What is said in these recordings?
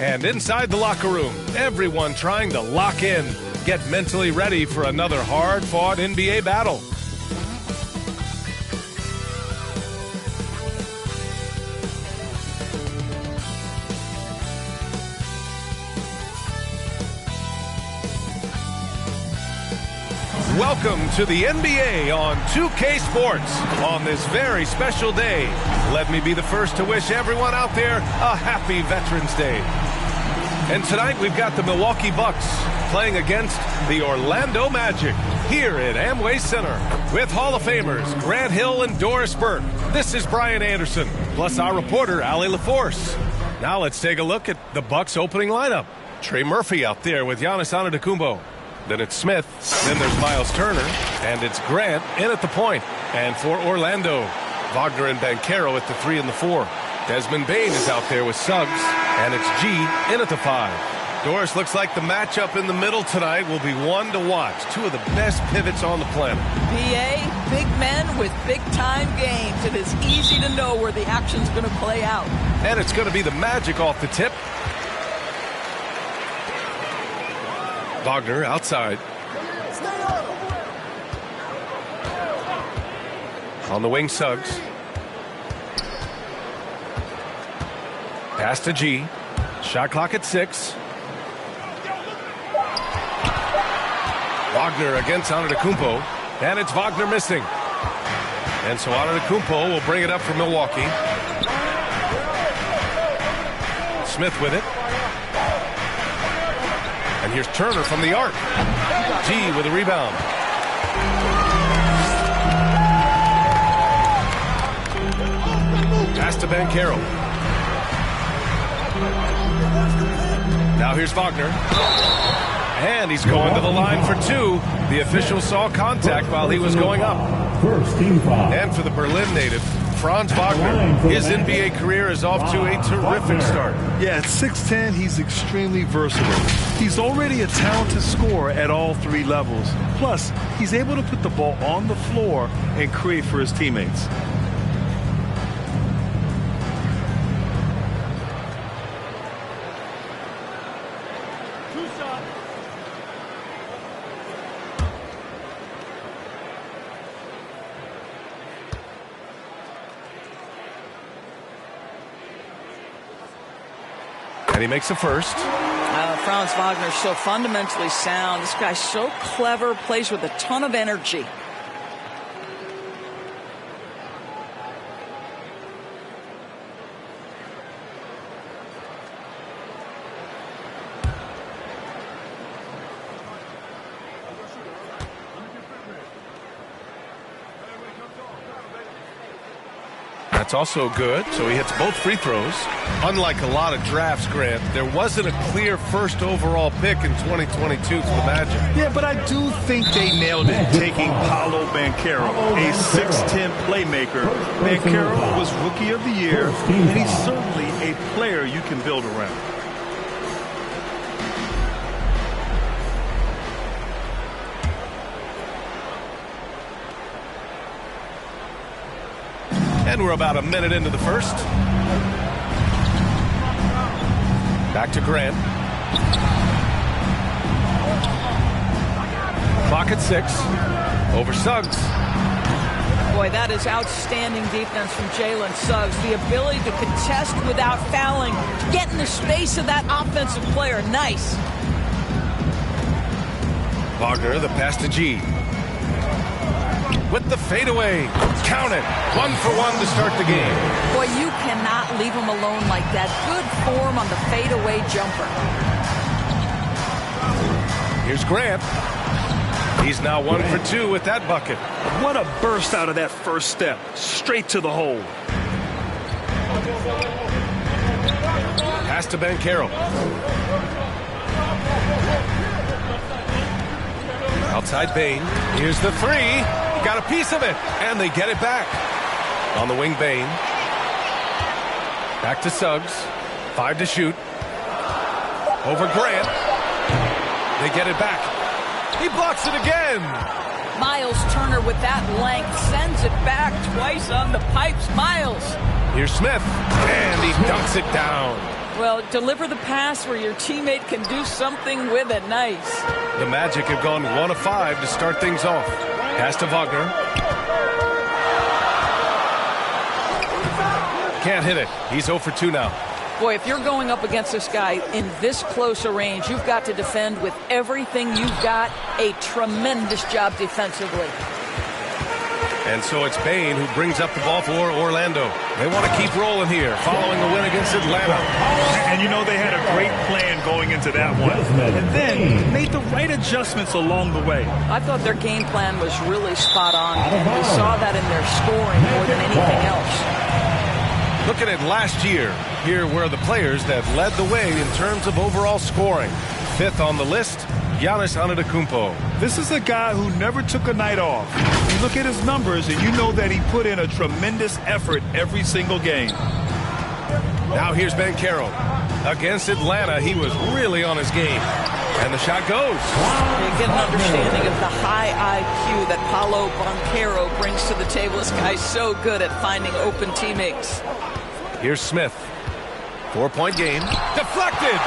And inside the locker room, everyone trying to lock in, get mentally ready for another hard-fought NBA battle. Welcome to the NBA on 2K Sports on this very special day. Let me be the first to wish everyone out there a happy Veterans Day. And tonight we've got the Milwaukee Bucks playing against the Orlando Magic here at Amway Center with Hall of Famers Grant Hill and Doris Burke. This is Brian Anderson, plus our reporter Allie LaForce. Now let's take a look at the Bucks opening lineup. Trey Murphy out there with Giannis Antetokounmpo. Then it's Smith, then there's Miles Turner, and it's Grant in at the point. And for Orlando, Wagner and Banchero at the 3 and the 4. Desmond Bane is out there with Suggs, and it's G in at the 5. Doris, looks like the matchup in the middle tonight will be one to watch. Two of the best pivots on the planet. BA, big men with big-time games. It is easy to know where the action's going to play out. And it's going to be the Magic off the tip. Wagner outside. On the wing, Suggs. Pass to G. Shot clock at 6. Wagner against Antetokounmpo. And it's Wagner missing. And so Antetokounmpo will bring it up for Milwaukee. Smith with it. And here's Turner from the arc. G with a rebound. Pass to Banchero. Now here's Wagner. And he's going to the line for 2. The official saw contact while he was going up. First team foul. And for the Berlin native, Franz Wagner, his NBA career is off to a terrific start. Yeah, at 6'10", he's extremely versatile. He's already a talented scorer at all 3 levels. Plus, he's able to put the ball on the floor and create for his teammates. And he makes a first. Franz Wagner's so fundamentally sound. This guy's so clever, plays with a ton of energy. That's also good, so he hits both free throws. Unlike a lot of drafts, Grant, there wasn't a clear first overall pick in 2022 for the Magic. Yeah, but I do think they nailed it, taking Paolo Banchero, a 6'10" playmaker. Banchero was Rookie of the Year, and he's certainly a player you can build around. And we're about a minute into the first. Back to Grant. Clock at 6. Over Suggs. Boy, that is outstanding defense from Jalen Suggs. The ability to contest without fouling, to get in the space of that offensive player. Nice. Wagner, the pass to G. With the fadeaway. Count it. 1 for 1 to start the game. Boy, you cannot leave him alone like that. Good form on the fadeaway jumper. Here's Grant. He's now 1 for 2 with that bucket. What a burst out of that first step. Straight to the hole. Pass to Banchero. Outside Bane. Here's the 3. Got a piece of it, and they get it back. On the wing, Bane. Back to Suggs. 5 to shoot. Over Grant. They get it back. He blocks it again. Miles Turner with that length sends it back twice on the pipes. Miles. Here's Smith, and he dunks it down. Well, deliver the pass where your teammate can do something with it. Nice. The Magic have gone 1 of 5 to start things off. Pass to Wagner. Can't hit it. He's 0 for 2 now. Boy, if you're going up against this guy in this close a range, you've got to defend with everything you've got. A tremendous job defensively. And so it's Bane who brings up the ball for Orlando. They want to keep rolling here following the win against Atlanta. And you know they had a great plan going into that one. And then made the right adjustments along the way. I thought their game plan was really spot on. And we saw that in their scoring more than anything else. Looking at last year, here were the players that led the way in terms of overall scoring. 5th on the list, Giannis Antetokounmpo. This is a guy who never took a night off. You look at his numbers and you know that he put in a tremendous effort every single game. Now here's Banchero. Against Atlanta, he was really on his game. And the shot goes. You get an understanding of the high IQ that Paolo Banchero brings to the table. This guy's so good at finding open teammates. Here's Smith. 4-point game. Deflected!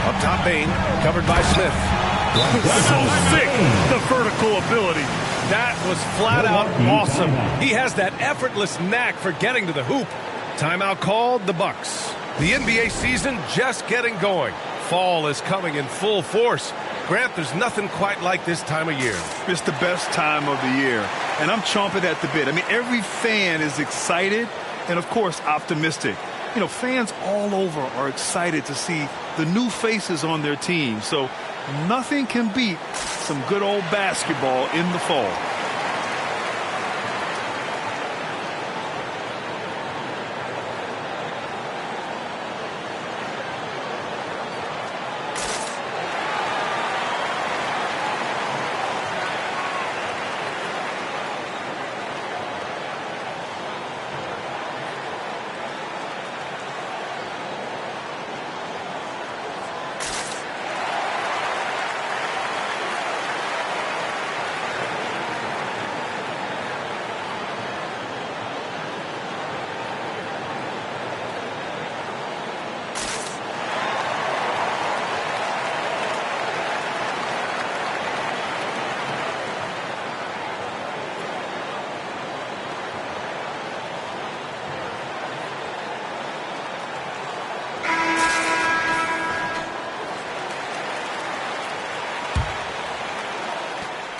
Up top, Bane. Covered by Smith. So sick, the vertical ability. That was flat out awesome. He has that effortless knack for getting to the hoop. Timeout called, the Bucks. The NBA season just getting going. Fall is coming in full force. Grant, there's nothing quite like this time of year. It's the best time of the year, and I'm chomping at the bit. I mean, every fan is excited and, of course, optimistic. You know, fans all over are excited to see the new faces on their team. So nothing can beat some good old basketball in the fall.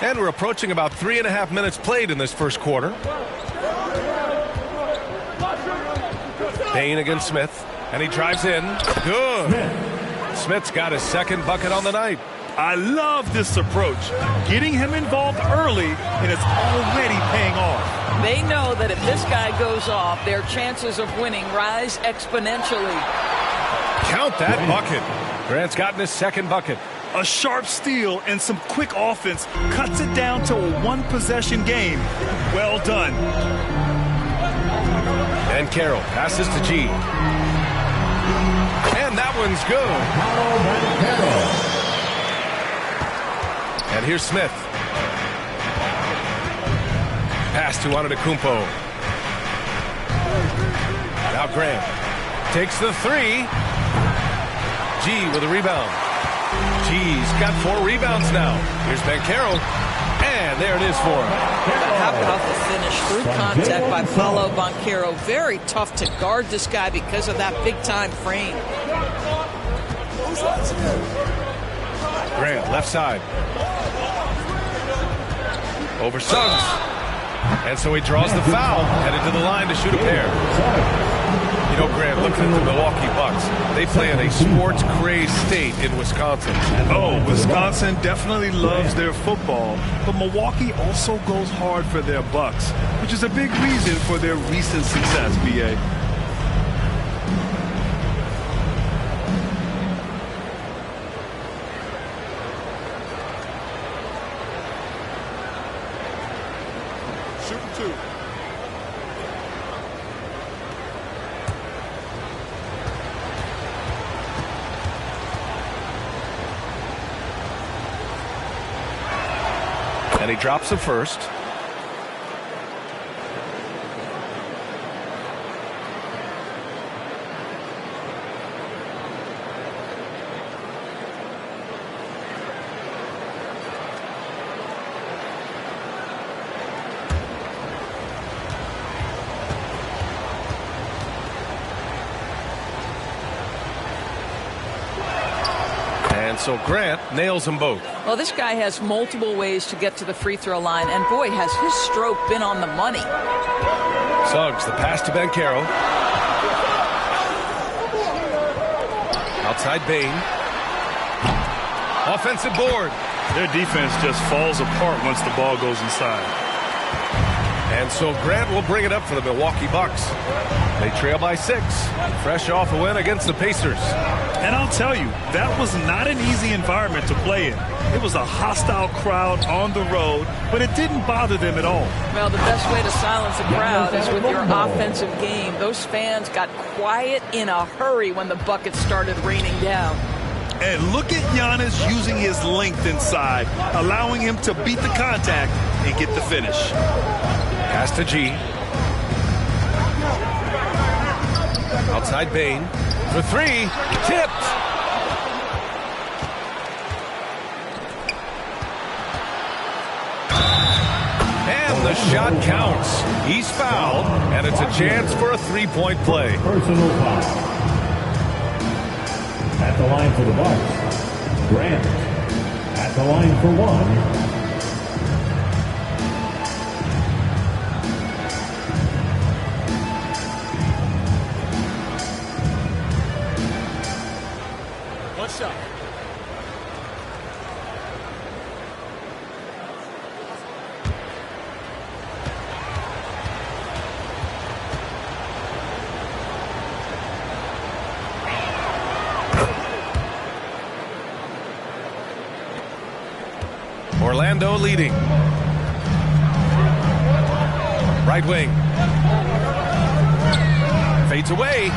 And we're approaching about 3.5 minutes played in this first quarter. Bane against Smith, and he drives in. Good. Smith's got his second bucket on the night. I love this approach. Getting him involved early, and it's already paying off. They know that if this guy goes off, their chances of winning rise exponentially. Count that bucket. Grant's gotten his second bucket. A sharp steal and some quick offense cuts it down to a one-possession game. Well done. And Carroll passes to G. And that one's good. And here's Smith. Pass to Antetokounmpo. Now Grant takes the 3. G with a rebound. G's got 4 rebounds now. Here's Banchero. And there it is for him. How about the finish through contact by Paolo Banchero? Very tough to guard this guy because of that big-time frame. Grant, left side. Over Suggs. And so he draws the foul, headed to the line to shoot a pair. You know, Grant, looking at the Milwaukee Bucks, they play in a sports-crazed state in Wisconsin. Oh, Wisconsin definitely loves their football, but Milwaukee also goes hard for their Bucks, which is a big reason for their recent success, B.A. Shooting 2. And he drops the first. And so Grant nails them both. Well, this guy has multiple ways to get to the free throw line, and boy, has his stroke been on the money. Suggs, the pass to Banchero. Outside Bane. Offensive board. Their defense just falls apart once the ball goes inside. And so Grant will bring it up for the Milwaukee Bucks. They trail by 6, fresh off a win against the Pacers. And I'll tell you, that was not an easy environment to play in. It was a hostile crowd on the road, but it didn't bother them at all. Well, the best way to silence a crowd is with your offensive game. Those fans got quiet in a hurry when the buckets started raining down. And look at Giannis using his length inside, allowing him to beat the contact and get the finish. Pass to G. Outside Bane. For 3. Tipped. And the shot counts. He's fouled, and it's a chance for a three-point play. Personal foul. At the line for the Bucks, Grant. At the line for 1. What's up? Orlando leading. Right wing. Fades away.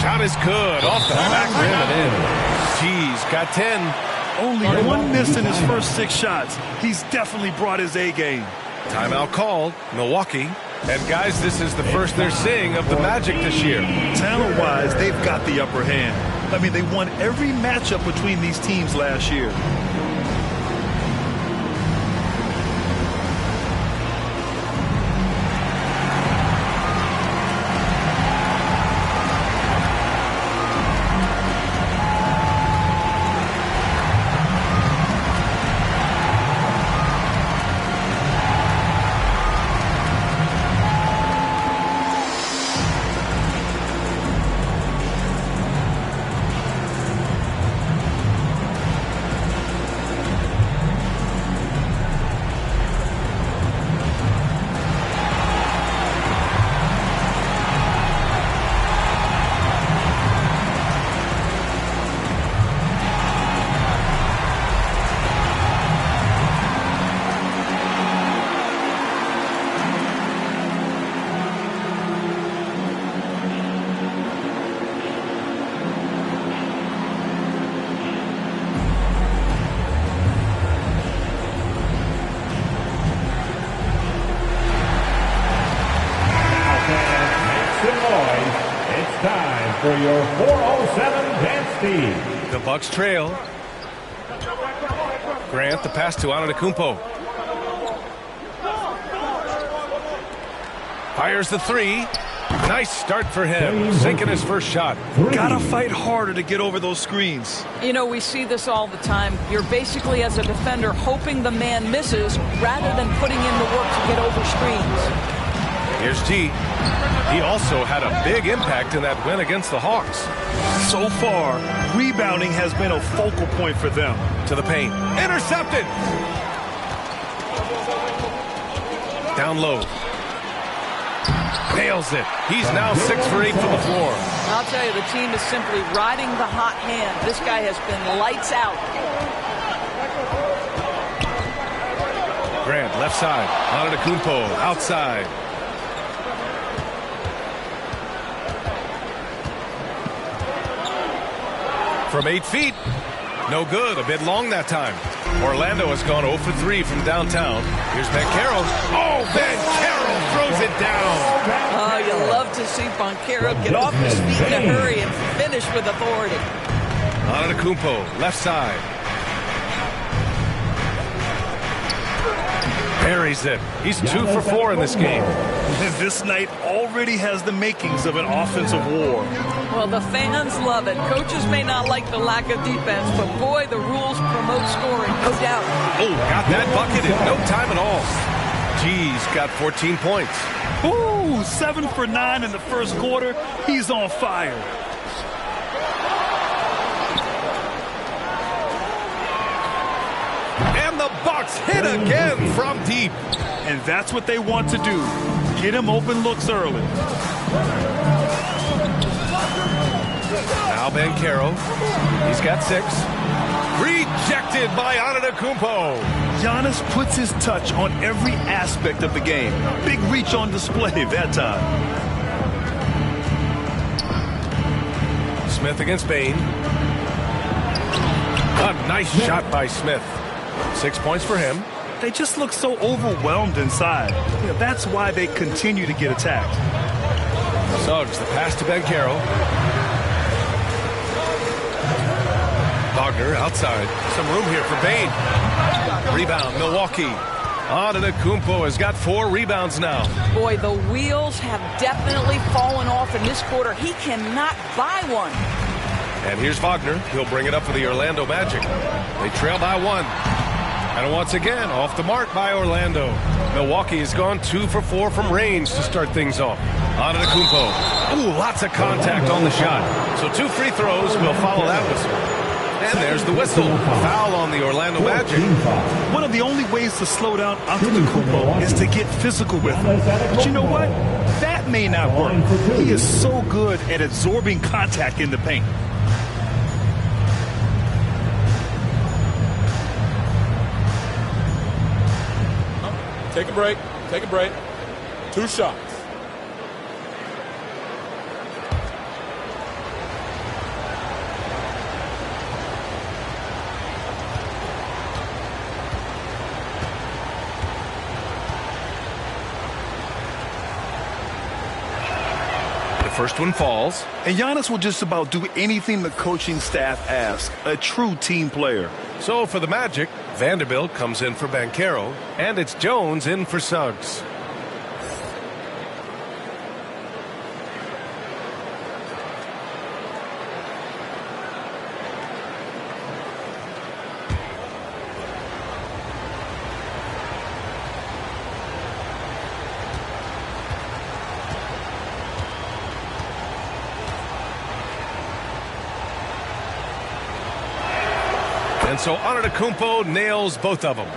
Shot is good. Off the back rim and in. G's got 10. Only one miss in his first 6 shots. He's definitely brought his A game. Timeout called. Milwaukee. And guys, this is the first they're seeing of the Magic this year. Talent-wise, they've got the upper hand. I mean, they won every matchup between these teams last year. For your 407 dance team. The Bucks trail. Grant, the pass to Antetokounmpo. Fires the 3. Nice start for him. Sinking his first shot. Gotta fight harder to get over those screens. You know, we see this all the time. You're basically, as a defender, hoping the man misses rather than putting in the work to get over screens. Here's G. He also had a big impact in that win against the Hawks. So far, rebounding has been a focal point for them. To the paint. Intercepted. Down low. Nails it. He's now 6 for 8 from the floor. I'll tell you, the team is simply riding the hot hand. This guy has been lights out. Grant, left side. Antetokounmpo, outside. From 8 feet. No good. A bit long that time. Orlando has gone 0 for 3 from downtown. Here's Banchero. Oh, Banchero throws it down. Oh, you love to see Banchero get off his feet in a hurry and finish with authority. Antetokounmpo, left side. Buries it. He's 2 for 4 in this game. And this night already has the makings of an offensive war. Well, the fans love it. Coaches may not like the lack of defense, but boy, the rules promote scoring, no doubt. Oh, got that bucket in no time at all. G's got 14 points. Ooh, 7 for 9 in the first quarter. He's on fire. And the Bucks hit again from deep. And that's what they want to do. Get him open looks early. Now Banchero. He's got 6. Rejected by Antetokounmpo. Giannis puts his touch on every aspect of the game. Big reach on display that time. Smith against Bane. A nice shot by Smith. 6 points for him. They just look so overwhelmed inside. That's why they continue to get attacked. Suggs, the pass to Banchero. Wagner outside. Some room here for Bane. Rebound, Milwaukee. Antetokounmpo has got 4 rebounds now. Boy, the wheels have definitely fallen off in this quarter. He cannot buy one. And here's Wagner. He'll bring it up for the Orlando Magic. They trail by 1. And once again, off the mark by Orlando. Milwaukee has gone 2 for 4 from range to start things off. Antetokounmpo. Ooh, lots of contact on the shot. So 2 free throws will follow that whistle. And there's the whistle. Foul on the Orlando Magic. One of the only ways to slow down Antetokounmpo is to get physical with him. But you know what? That may not work. He is so good at absorbing contact in the paint. Take a break. Take a break. 2 shots. The first one falls. And Giannis will just about do anything the coaching staff asks. A true team player. So for the Magic, Vanderbilt comes in for Banchero, and it's Jones in for Suggs. And so Antetokounmpo nails both of them.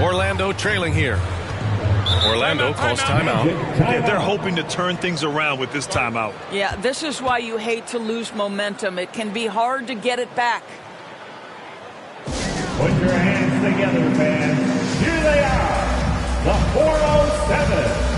Orlando trailing here. Orlando calls timeout. Yeah, they're hoping to turn things around with this timeout. Yeah, this is why you hate to lose momentum. It can be hard to get it back. Put your hands together, fans. Here they are, the 407.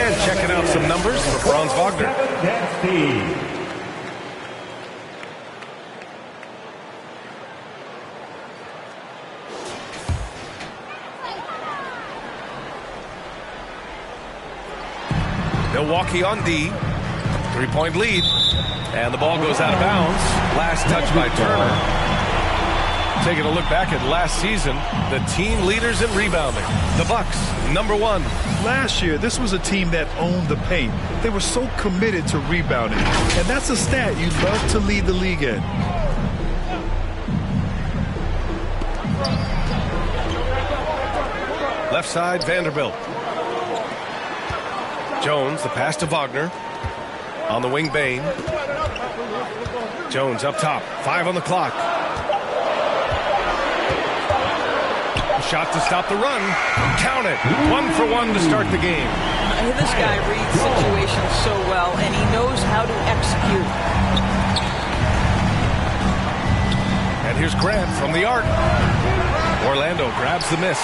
And checking out some numbers for Franz Wagner. Milwaukee on D. 3-point lead. And the ball goes out of bounds. Last touch by Turner. Taking a look back at last season, the team leaders in rebounding. The Bucks, number 1. Last year, this was a team that owned the paint. They were so committed to rebounding. And that's a stat you'd love to lead the league in. Left side, Vanderbilt. Jones, the pass to Wagner. On the wing, Bain. Jones up top. 5 on the clock. Shot to stop the run. Count it. 1 for 1 to start the game. This guy reads situations so well, and he knows how to execute. And here's Grant from the arc. Orlando grabs the miss.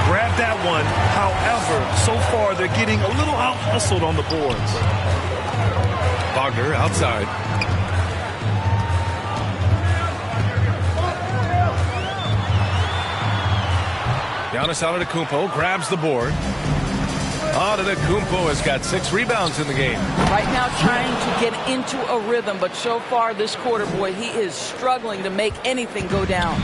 Grab that one. However, so far they're getting a little out-hustled on the boards. Wagner outside. Giannis Antetokounmpo grabs the board. Antetokounmpo has got 6 rebounds in the game. Right now trying to get into a rhythm, but so far this quarter, boy, he is struggling to make anything go down.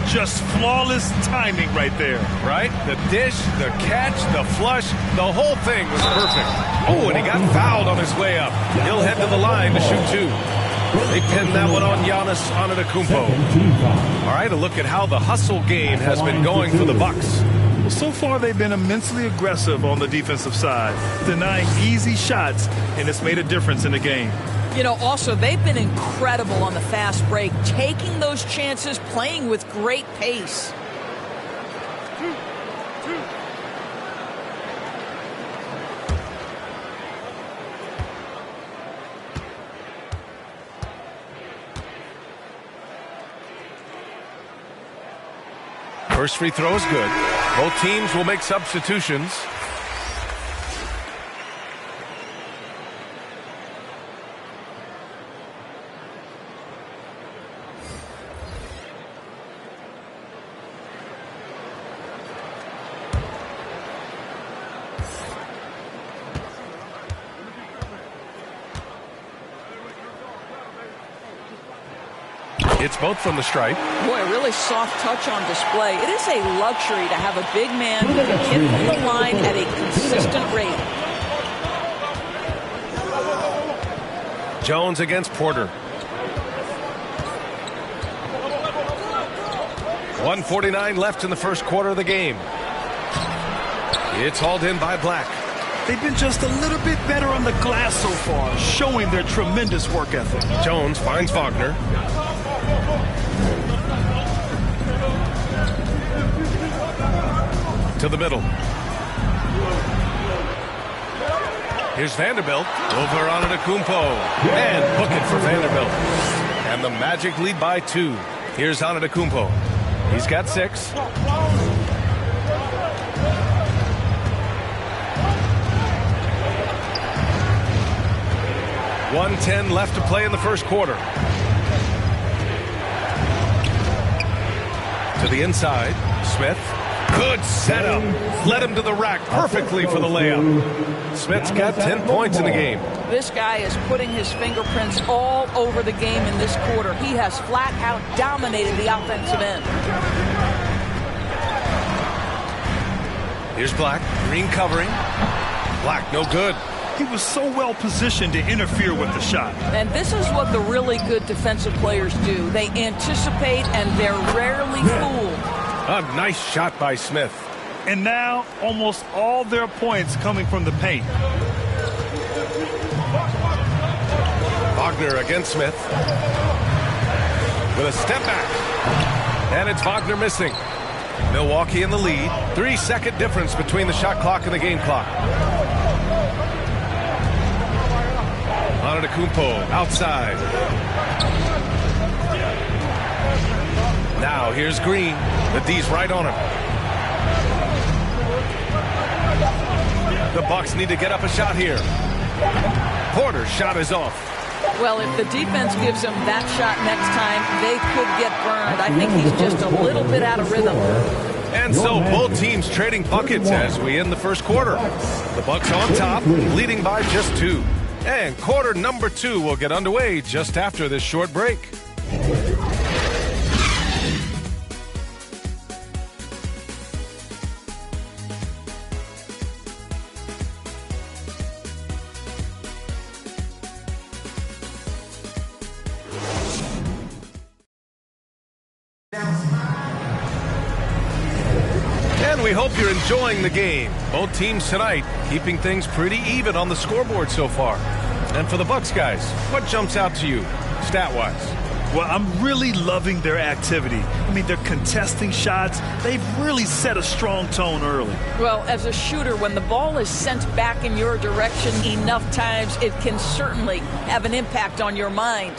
Just flawless timing right there. Right? The dish, the catch, the flush, the whole thing was perfect. Oh, and he got fouled on his way up. He'll head to the line to shoot 2. They pinned that one on Giannis Antetokounmpo. All right, a look at how the hustle game has been going for the Bucks. Well, so far they've been immensely aggressive on the defensive side, denying easy shots, and it's made a difference in the game. You know, also, they've been incredible on the fast break, taking those chances, playing with great pace. First free throw is good. Both teams will make substitutions. It's both from the stripe. Boy, a really soft touch on display. It is a luxury to have a big man who can hit from the line at a consistent rate. Jones against Porter. 1:49 left in the first quarter of the game. It's hauled in by Black. They've been just a little bit better on the glass so far, showing their tremendous work ethic. Jones finds Wagner. To the middle. Here's Vanderbilt over on Antetokounmpo. And book it for Vanderbilt. And the Magic lead by 2. Here's Antetokounmpo. He's got 6. .110 left to play in the first quarter. To the inside, Smith. Good setup. Led him to the rack perfectly for the layup. Smith's got 10 points in the game. This guy is putting his fingerprints all over the game in this quarter. He has flat out dominated the offensive end. Here's Black. Green covering. Black, no good. He was so well positioned to interfere with the shot. And this is what the really good defensive players do. They anticipate and they're rarely fooled. A nice shot by Smith. And now almost all their points coming from the paint. Wagner against Smith. With a step back. And it's Wagner missing. Milwaukee in the lead. 3-second difference between the shot clock and the game clock. Antetokounmpo outside. Now here's Green. The D's right on him. The Bucks need to get up a shot here. Porter's shot is off. Well, if the defense gives him that shot next time, they could get burned. I think he's just a little bit out of rhythm. And so both teams trading buckets as we end the first quarter. The Bucks on top, leading by just 2. And quarter number 2 will get underway just after this short break. we hope you're enjoying the game. Both teams tonight keeping things pretty even on the scoreboard so far. And for the Bucks guys, what jumps out to you, stat-wise? Well, I'm really loving their activity. I mean, they're contesting shots. They've really set a strong tone early. Well, as a shooter, when the ball is sent back in your direction enough times, it can certainly have an impact on your mind.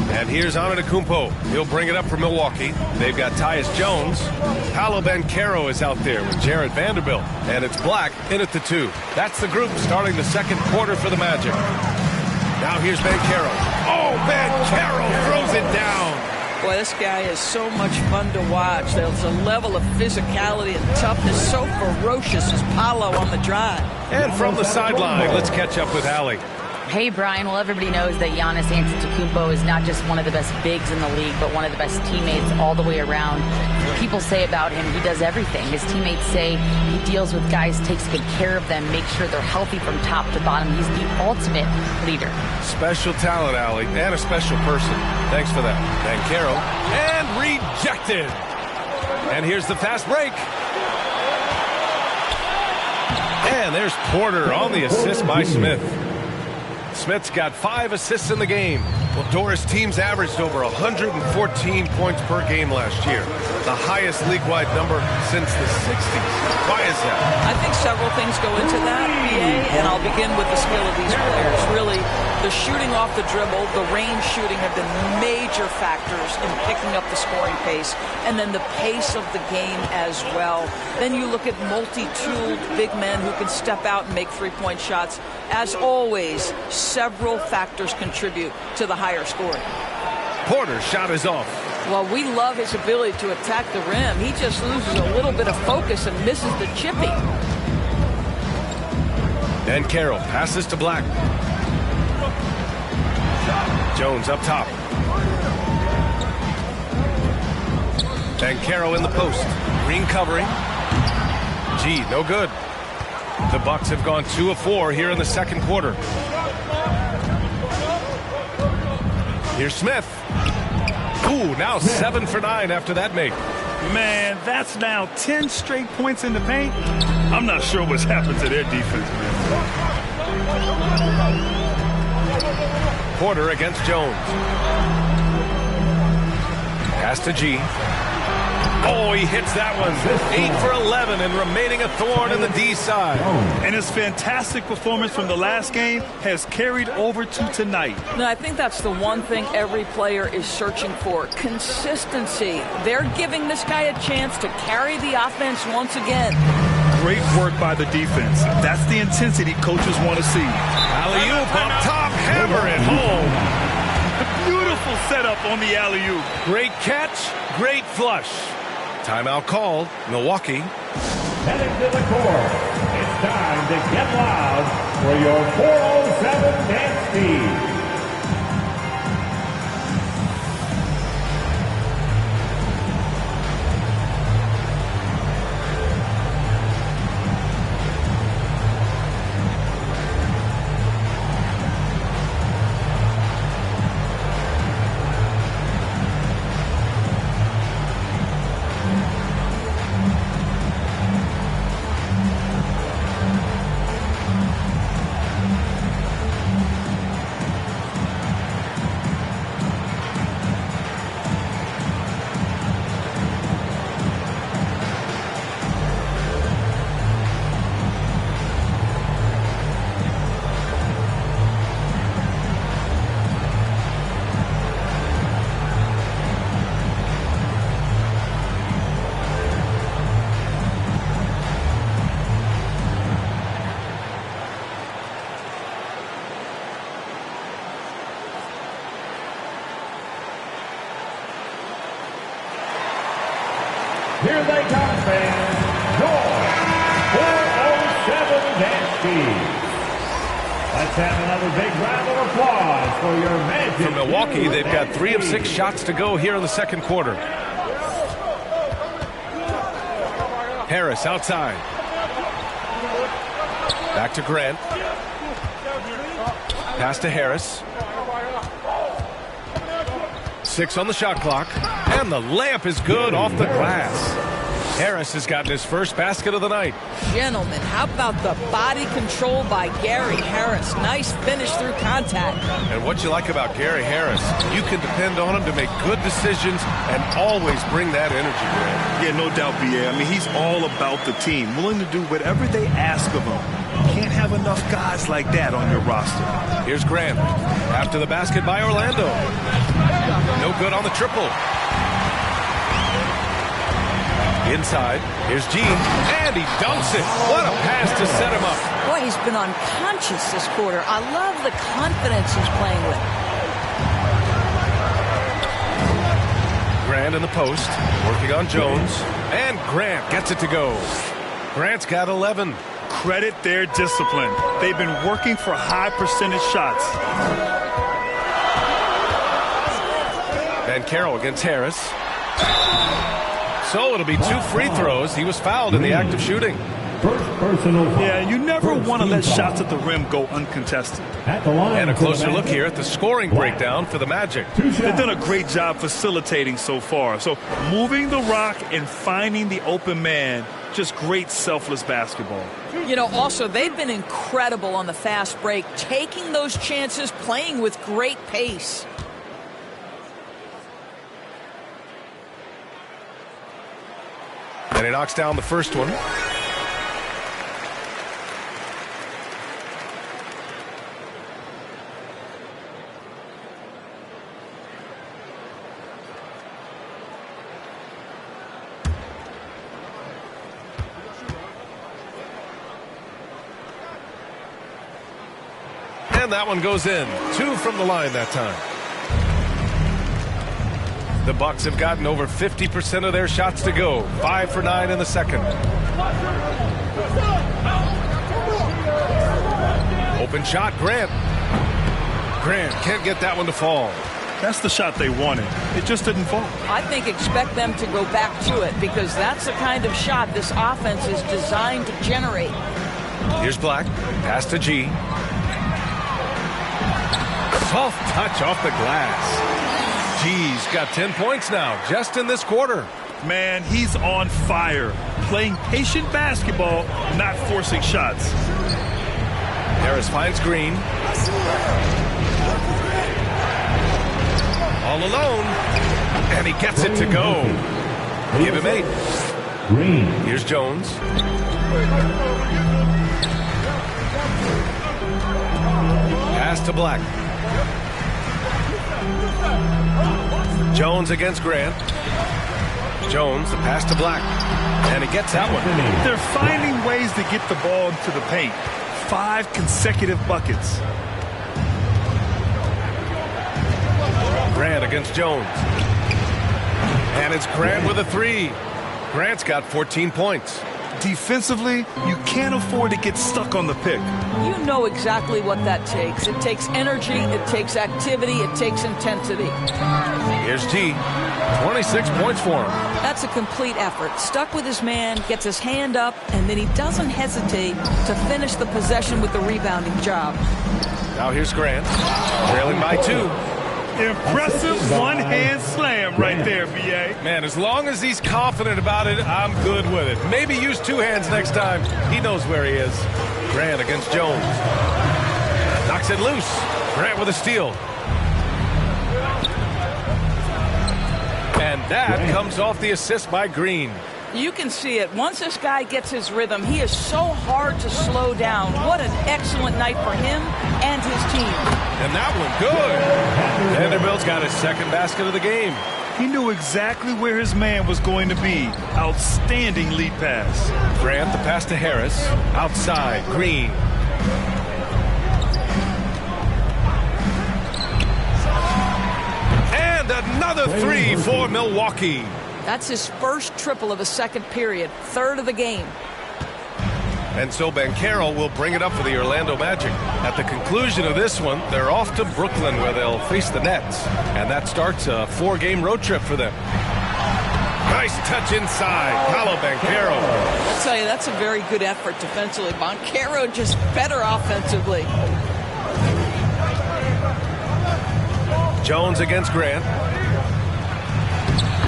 And here's Antetokounmpo. He'll bring it up for Milwaukee. They've got Tyus Jones. Paolo Banchero is out there with Jared Vanderbilt. And it's Black in at the 2. That's the group starting the second quarter for the Magic. Now here's Banchero. Oh, Banchero throws it down. Boy, this guy is so much fun to watch. There's a level of physicality and toughness so ferocious as Paolo on the drive. And from the sideline, let's catch up with Allie. Hey, Brian. Well, everybody knows that Giannis Antetokounmpo is not just one of the best bigs in the league, but one of the best teammates all the way around. People say about him, he does everything. His teammates say he deals with guys, takes good care of them, makes sure they're healthy from top to bottom. He's the ultimate leader. Special talent, Allie, and a special person. Thanks for that. Banchero, and rejected. And here's the fast break. And there's Porter on the assist by Smith. Smith's got 5 assists in the game. Well, Doris, teams averaged over 114 points per game last year, the highest league-wide number since the 60s. Why is that? I think several things go into that, BA, and I'll begin with the skill of these players. Really, the shooting off the dribble, the range shooting have been major factors in picking up the scoring pace, and then the pace of the game as well. Then you look at multi-tooled big men who can step out and make three-point shots. As always, several factors contribute to the higher scoring. Porter's shot is off. Well, we love his ability to attack the rim. He just loses a little bit of focus and misses the chippy. And Carroll passes to Black. Jones up top. And Carroll in the post. Green covering. G, no good. The Bucks have gone 2 of 4 here in the second quarter. Here's Smith. Ooh, now 7 for 9 after that make. Man, that's now 10 straight points in the paint. I'm not sure what's happened to their defense, man. Porter against Jones. Pass to G. Oh, he hits that one. 8 for 11 and remaining a thorn in the D side. And his fantastic performance from the last game has carried over to tonight. No, I think that's the one thing every player is searching for. Consistency. They're giving this guy a chance to carry the offense once again. Great work by the defense. That's the intensity coaches want to see. Alley-oop up top, hammer it home. Beautiful setup on the alley-oop. Great catch, great flush. Timeout called. Milwaukee. Heading to the court. It's time to get loud for your 407 dance feed. Here they come, fans. Your 407 dance feed. Let's have another big round of applause for your Magic. For Milwaukee, they've got 3 of 6 shots to go here in the second quarter. Harris outside. Back to Grant. Pass to Harris. 6 on the shot clock. And the layup is good off the glass. Harris has gotten his first basket of the night. Gentlemen, how about the body control by Gary Harris? Nice finish through contact. And what you like about Gary Harris, you can depend on him to make good decisions and always bring that energy, man. Yeah, no doubt, B.A. I mean, he's all about the team, willing to do whatever they ask of him. Can't have enough guys like that on your roster. Here's Grant. After the basket by Orlando. No good on the triple. Inside, here's Gene, and he dunks it. What a pass to set him up. Boy, he's been unconscious this quarter. I love the confidence he's playing with. Grant in the post, working on Jones, and Grant gets it to go. Grant's got 11. Credit their discipline. They've been working for high percentage shots. Van Carroll against Harris. So it'll be 2 free throws. He was fouled in the act of shooting. First personal foul. Yeah, you never want to let shots at the rim go uncontested. At the line And a for the closer look Magic. here at the scoring breakdown for the Magic. They've done a great job facilitating so far. So moving the rock and finding the open man, just great selfless basketball. You know, also, they've been incredible on the fast break, taking those chances, playing with great pace. And he knocks down the first one. And that one goes in. 2 from the line that time. The Bucks have gotten over 50% of their shots to go. 5 for 9 in the second. Open shot, Grant. Grant can't get that one to fall. That's the shot they wanted. It just didn't fall. I think expect them to go back to it because that's the kind of shot this offense is designed to generate. Here's Black. Pass to G. Soft touch off the glass. G's got 10 points now, just in this quarter. Man, he's on fire. Playing patient basketball, not forcing shots. Harris finds Green. All alone. And he gets it to go. Give him 8. Green. Here's Jones. Pass to Black. Jones against Grant. Jones, the pass to Black. And he gets that one. They're finding ways to get the ball into the paint. 5 consecutive buckets. Grant against Jones. And it's Grant with a 3. Grant's got 14 points. Defensively, you can't afford to get stuck on the pick. You know exactly what that takes. It takes energy, it takes activity, it takes intensity. Here's G. 26 points for him. That's a complete effort. Stuck with his man, gets his hand up, and then he doesn't hesitate to finish the possession with the rebounding job. Now here's Grant. Trailing by 2. Impressive one-hand slam right there, B.A. Man, as long as he's confident about it, I'm good with it. Maybe use 2 hands next time. He knows where he is. Grant against Jones. Knocks it loose. Grant with a steal. And that comes off the assist by Green. You can see it. Once this guy gets his rhythm, he is so hard to slow down. What an excellent night for him and his team. And that one good. Vanderbilt's got his second basket of the game. He knew exactly where his man was going to be. Outstanding lead pass. Grant, the pass to Harris. Outside, Green. And another 3 for Milwaukee. That's his first triple of the second period, 3rd of the game. And so Banchero will bring it up for the Orlando Magic. At the conclusion of this one, they're off to Brooklyn where they'll face the Nets. And that starts a 4-game road trip for them. Nice touch inside. Paolo Banchero. I'll tell you, that's a very good effort defensively. Banchero just better offensively. Jones against Grant.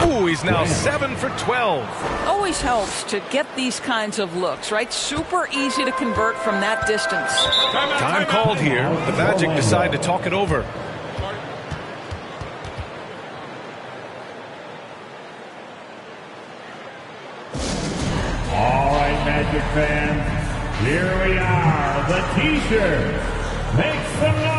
Ooh, he's now 7 for 12. Always helps to get these kinds of looks, right? Super easy to convert from that distance. Time called here. The Magic decide to talk it over. All right, Magic fans, here we are, the T-shirts. Make some noise.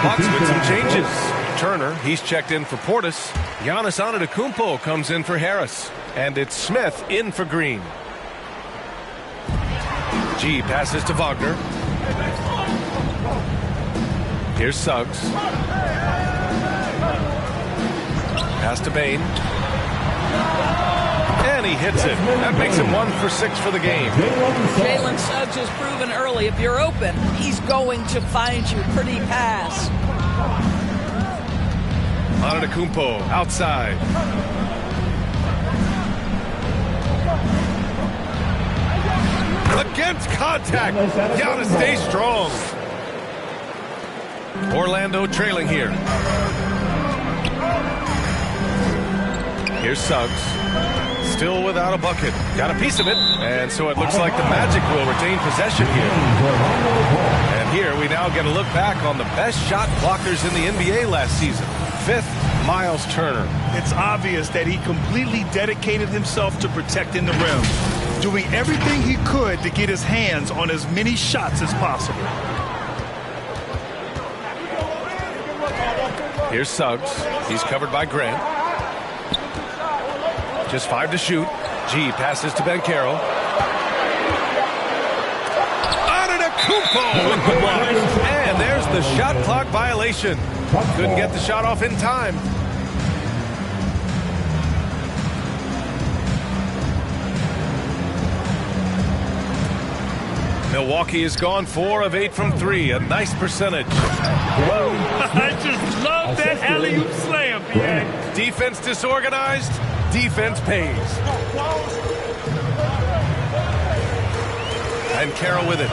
Bucks with some changes. Turner, he's checked in for Portis. Giannis Antetokounmpo comes in for Harris. And it's Smith in for Green. G passes to Wagner. Here's Suggs. Pass to Bane. And he hits it. That makes him 1 for 6 for the game. Jalen Suggs has proven early, if you're open, he's going to find you. Pretty pass. Antetokounmpo outside. Against contact. Giannis stays strong. Orlando trailing here. Here's Suggs. Still without a bucket. Got a piece of it. And so it looks like the Magic will retain possession here. And here we now get a look back on the best shot blockers in the NBA last season. 5th, Miles Turner. It's obvious that he completely dedicated himself to protecting the rim, doing everything he could to get his hands on as many shots as possible. Here's Suggs. He's covered by Grant. Just 5 to shoot. G passes to Banchero. Antetokounmpo with the block. And there's the shot clock violation. Couldn't get the shot off in time. Milwaukee has gone 4 of 8 from 3. A nice percentage. I just love that alley-oop slam, man. Defense disorganized. Defense pays. And Carroll with it.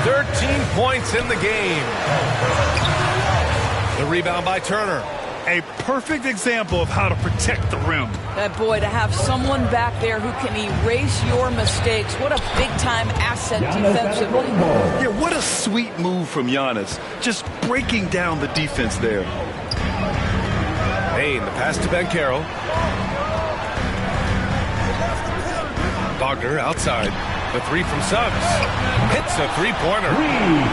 13 points in the game. The rebound by Turner. A perfect example of how to protect the rim. That boy, to have someone back there who can erase your mistakes. What a big-time asset defensively. Yeah, what a sweet move from Giannis. Just breaking down the defense there. Bane, the pass to Banchero. Wagner outside. The 3 from Suggs. Hits a 3-pointer.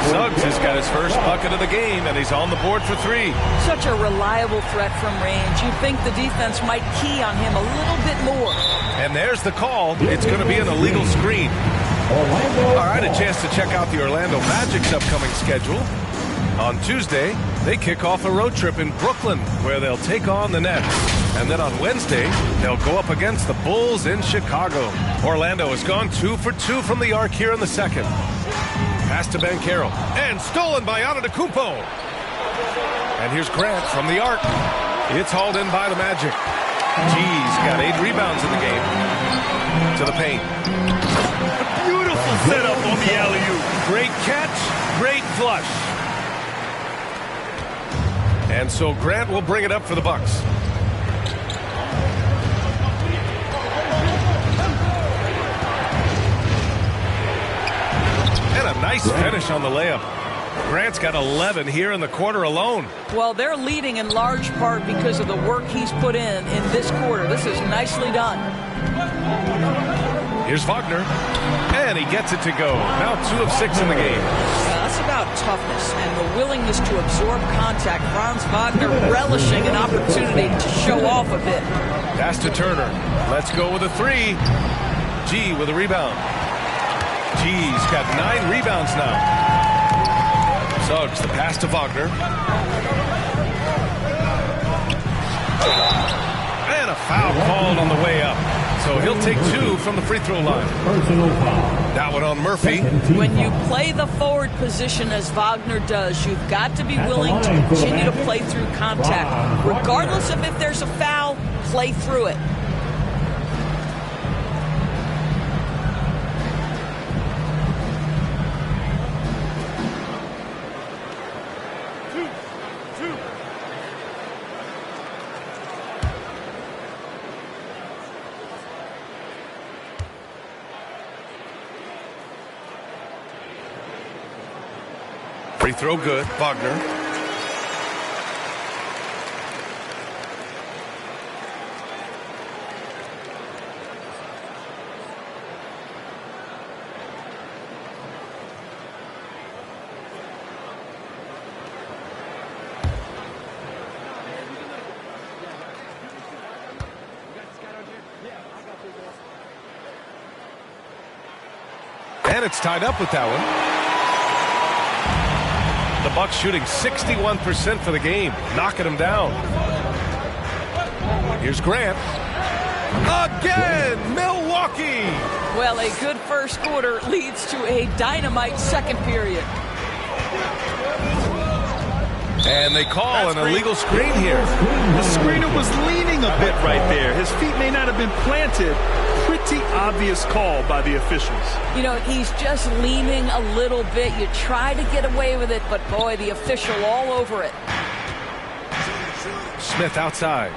Suggs has got his first bucket of the game, and he's on the board for 3. Such a reliable threat from range. You'd think the defense might key on him a little bit more. And there's the call. It's going to be an illegal screen. All right, a chance to check out the Orlando Magic's upcoming schedule. On Tuesday, they kick off a road trip in Brooklyn, where they'll take on the Nets. And then on Wednesday, they'll go up against the Bulls in Chicago. Orlando has gone 2 for 2 from the arc here in the second. Pass to Banchero. And stolen by Antetokounmpo. And here's Grant from the arc. It's hauled in by the Magic. G's got 8 rebounds in the game. To the paint. A beautiful setup on the alley-oop. Great catch, great flush. And so Grant will bring it up for the Bucks. And a Yeah, nice finish on the layup. Grant's got 11 here in the quarter alone. Well, they're leading in large part because of the work he's put in this quarter. This is nicely done. Here's Wagner, and he gets it to go. Now 2 of 6 in the game. That's about toughness and the willingness to absorb contact. Franz Wagner relishing an opportunity to show off a bit. Pass to Turner. Let's go with a 3. G with a rebound. G's got 9 rebounds now. Suggs, the pass to Wagner. And a foul called on the way up. So he'll take 2 from the free throw line. That one on Murphy. When you play the forward position as Wagner does, you've got to be willing to continue to play through contact. Regardless of if there's a foul, play through it. Free throw good, Wagner. And it's tied up with that one. The Bucks shooting 61% for the game, knocking them down. Here's Grant. Again, Milwaukee! Well, a good first quarter leads to a dynamite second period. And they call an illegal screen here. The screener was leaning a bit right there. His feet may not have been planted. Pretty obvious call by the officials. You know, he's just leaning a little bit. You try to get away with it, but boy, the official all over it. Smith outside.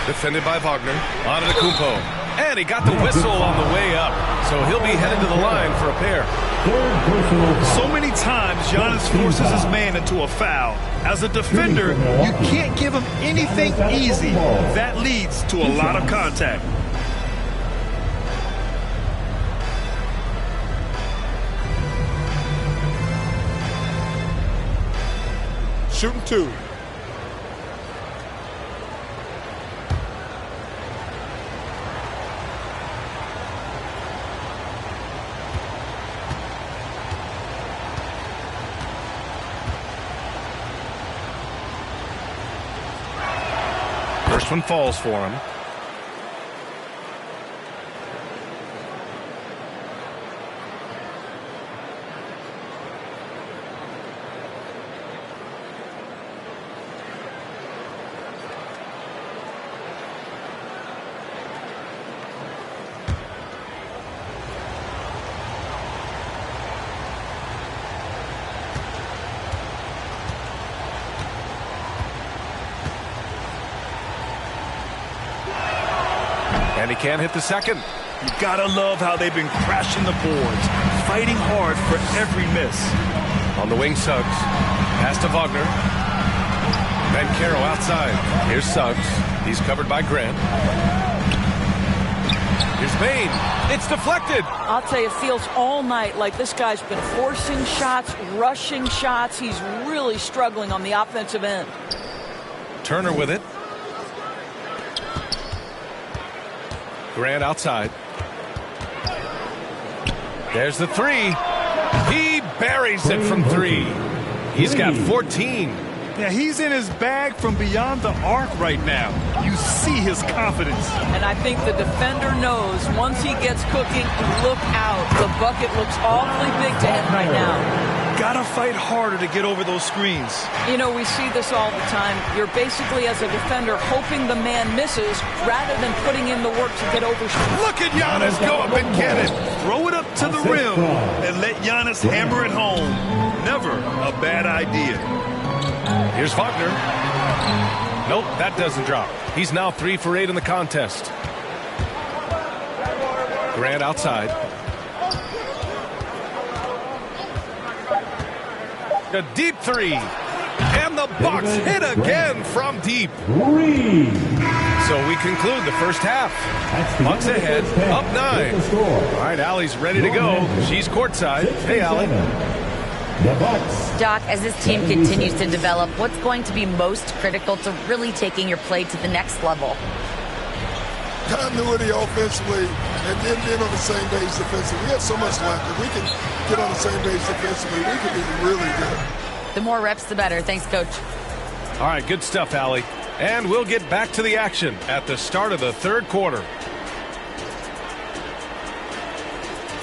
Defended by Wagner. Antetokounmpo. And he got the whistle on the way up. So he'll be headed to the line for a pair. So many times Giannis forces his man into a foul. As a defender, you can't give him anything easy. That leads to a lot of contact. Shooting 2. First one falls for him. And he can't hit the second. You gotta love how they've been crashing the boards, fighting hard for every miss. On the wing, Suggs. Pass to Wagner. Banchero outside. Here's Suggs. He's covered by Grant. Here's Bane. It's deflected. I'll tell you, it feels all night like this guy's been forcing shots, rushing shots. He's really struggling on the offensive end. Turner with it. Grant outside. There's the 3. He buries it from 3. He's got 14. Yeah, he's in his bag from beyond the arc right now. You see his confidence. And I think the defender knows once he gets cooking, look out. The bucket looks awfully big to him right now. Gotta fight harder to get over those screens. You know, we see this all the time. You're basically, as a defender, hoping the man misses rather than putting in the work to get over. Look at Giannis go up and get it. Throw it up to the rim and let Giannis hammer it home. Never a bad idea. Here's Wagner. Nope, that doesn't drop. He's now 3 for 8 in the contest. Grant outside. A deep 3. And the Bucks hit again from deep. So we conclude the first half. Bucks ahead, up 9. All right, Allie's ready to go. She's courtside. Hey, Allie. Doc, as this team continues to develop, what's going to be most critical to really taking your play to the next level? Continuity offensively and then being on the same page defensively. We have so much left. If we can get on the same page defensively, we can be really good. The more reps, the better. Thanks, Coach. All right, good stuff, Allie. And we'll get back to the action at the start of the third quarter.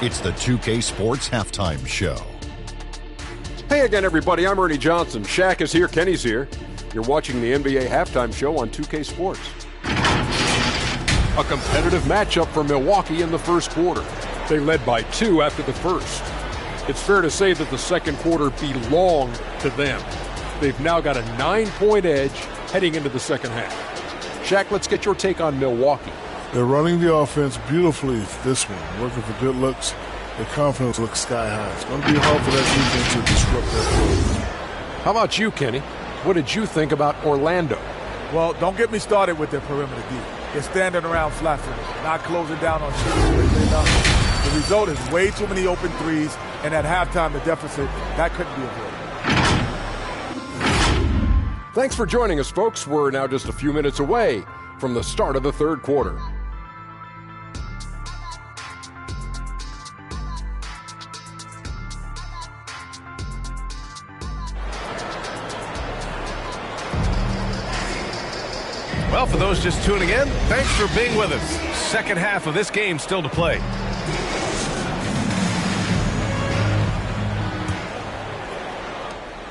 It's the 2K Sports Halftime Show. Hey again, everybody. I'm Ernie Johnson. Shaq is here. Kenny's here. You're watching the NBA Halftime Show on 2K Sports. A competitive matchup for Milwaukee in the first quarter. They led by 2 after the first. It's fair to say that the second quarter belonged to them. They've now got a 9-point edge heading into the second half. Shaq, let's get your take on Milwaukee. They're running the offense beautifully this one, working for good looks. Their confidence looks sky high. It's going to be hard for that defense to disrupt that play. How about you, Kenny? What did you think about Orlando? Well, don't get me started with their perimeter D. They're standing around flat-footed, not closing down on shooters. The result is way too many open threes, and at halftime, the deficit, that couldn't be avoided. Thanks for joining us, folks. We're now just a few minutes away from the start of the third quarter. Well, for those just tuning in, thanks for being with us. Second half of this game still to play.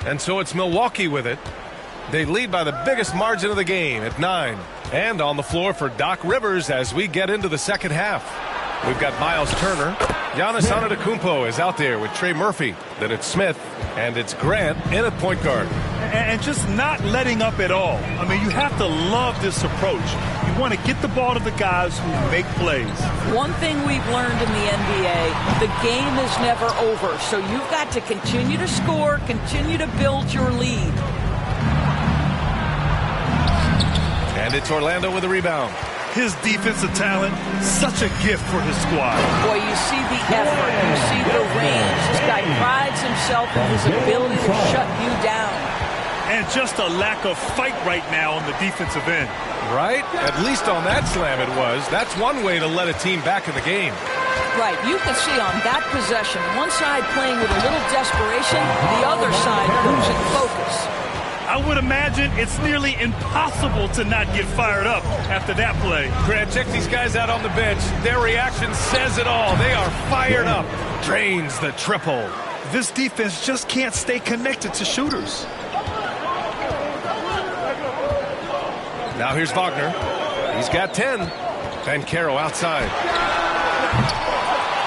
And so it's Milwaukee with it. They lead by the biggest margin of the game at 9. And on the floor for Doc Rivers as we get into the second half. We've got Miles Turner. Giannis Antetokounmpo is out there with Trey Murphy. Then it's Smith. And it's Grant in at point guard. And just not letting up at all. I mean, you have to love this approach. You want to get the ball to the guys who make plays. One thing we've learned in the NBA, the game is never over. So you've got to continue to score, continue to build your lead. And it's Orlando with a rebound. His defensive talent, such a gift for his squad. Boy, you see the effort, you see the range. This guy prides himself in his ability to shut you down. And just a lack of fight right now on the defensive end. Right? At least on that slam it was. That's one way to let a team back in the game. Right. You can see on that possession, one side playing with a little desperation, the other side losing focus. I would imagine it's nearly impossible to not get fired up after that play. Grant, check these guys out on the bench. Their reaction says it all. They are fired up. Drains the triple. This defense just can't stay connected to shooters. Now here's Wagner. He's got 10. Banchero outside.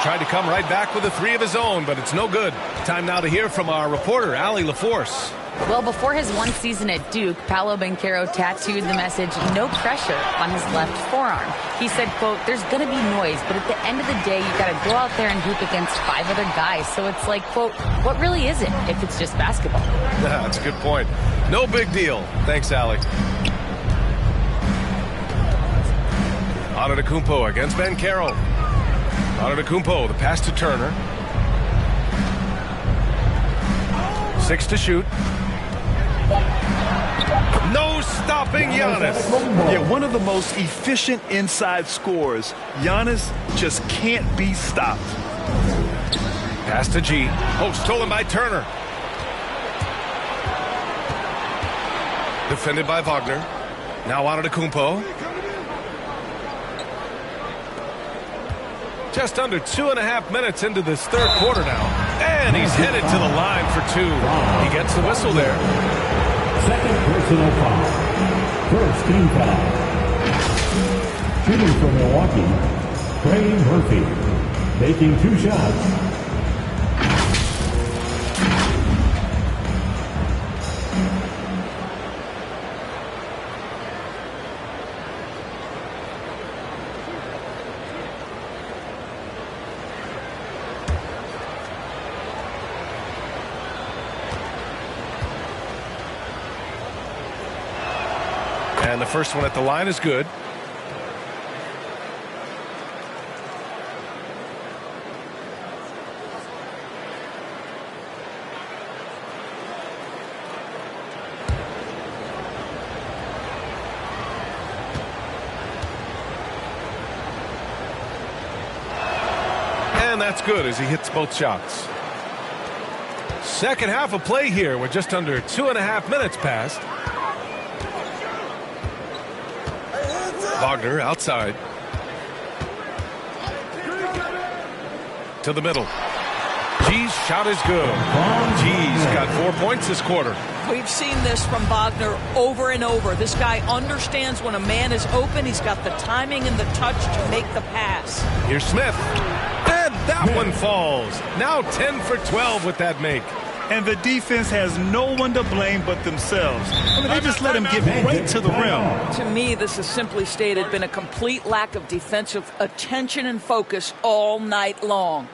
Tried to come right back with a 3 of his own, but it's no good. Time now to hear from our reporter, Allie LaForce. Well, before his one season at Duke, Paolo Banchero tattooed the message, "No pressure," on his left forearm. He said, quote, "There's going to be noise, but at the end of the day, you got to go out there and hoop against 5 other guys." So it's like, quote, what really is it if it's just basketball? Yeah, that's a good point. No big deal. Thanks, Allie. Antetokounmpo against Banchero. Antetokounmpo, the pass to Turner. 6 to shoot. No stopping Giannis. Yeah, one of the most efficient inside scorers. Giannis just can't be stopped. Pass to G. Oh, stolen by Turner. Defended by Wagner. Now Antetokounmpo. Just under 2.5 minutes into this third quarter now. And he's headed to the line for 2. He gets the whistle there. Second personal foul. First team foul. Shooting for Milwaukee, Trey Murphy. Making 2 shots. And the first one at the line is good. And that's good as he hits both shots. Second half of play here. We're just under 2.5 minutes past. Wagner outside. To the middle. G's shot is good. G's got 4 points this quarter. We've seen this from Wagner over and over. This guy understands when a man is open. He's got the timing and the touch to make the pass. Here's Smith. And that one falls. Now 10 for 12 with that make. And the defense has no one to blame but themselves. I mean, they just let him get right to the rim. To me, this has simply stated been a complete lack of defensive attention and focus all night long.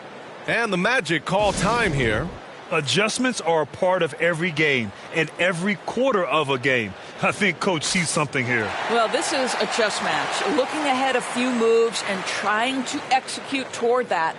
And the Magic call time here. Adjustments are a part of every game and every quarter of a game. I think Coach sees something here. Well, this is a chess match. Looking ahead a few moves and trying to execute toward that.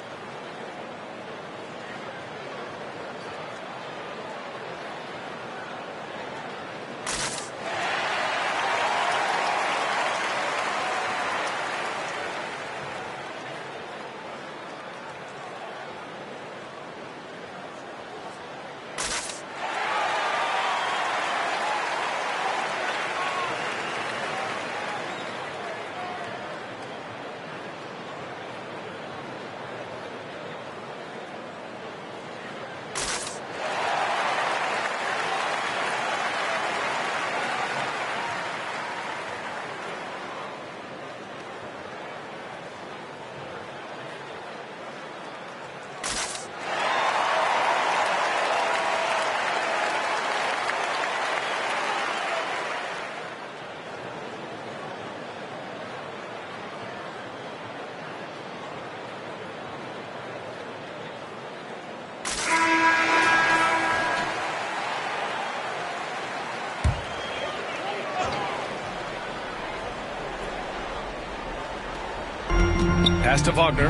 Pass to Wagner.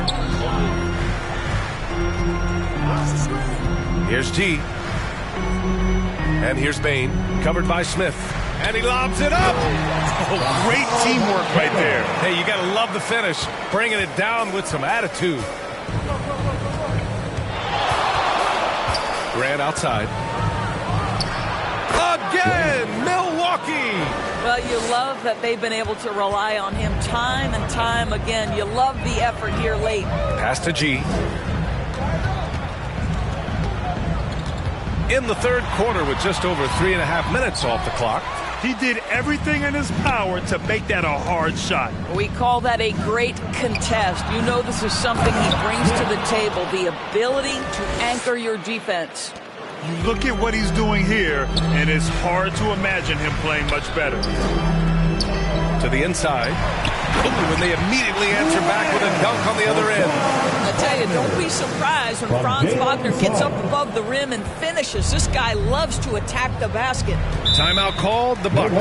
Here's G. And here's Bane. Covered by Smith. And he lobs it up. Oh, great teamwork right there. Hey, you got to love the finish. Bringing it down with some attitude. Grant outside. Again, Milwaukee. Well, you love that they've been able to rely on him time and time again. You love the effort here late. Pass to G. In the third quarter with just over 3.5 minutes off the clock. He did everything in his power to make that a hard shot. We call that a great contest. You know this is something he brings to the table, the ability to anchor your defense. You look at what he's doing here, and it's hard to imagine him playing much better. To the inside. And they immediately answer back with a dunk on the other end. I tell you, don't be surprised when Franz Wagner gets up above the rim and finishes. This guy loves to attack the basket. Timeout called, the Bucks.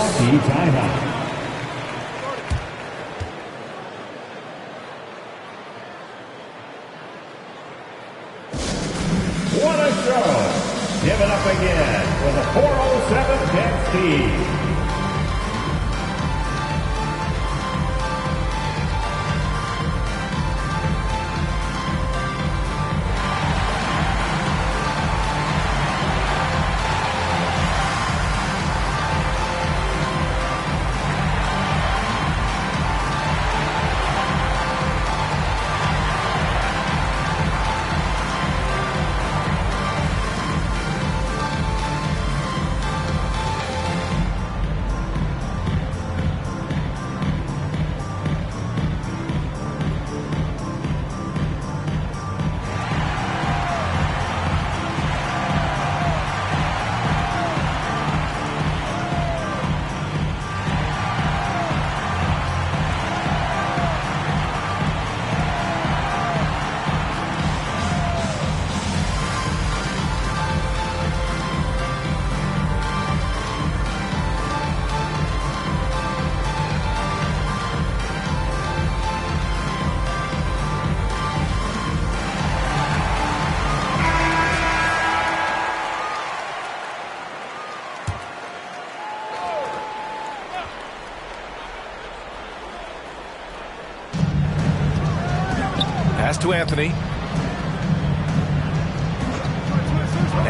What a show! Give it up again with a 4:07 Net Speed. Pass to Anthony.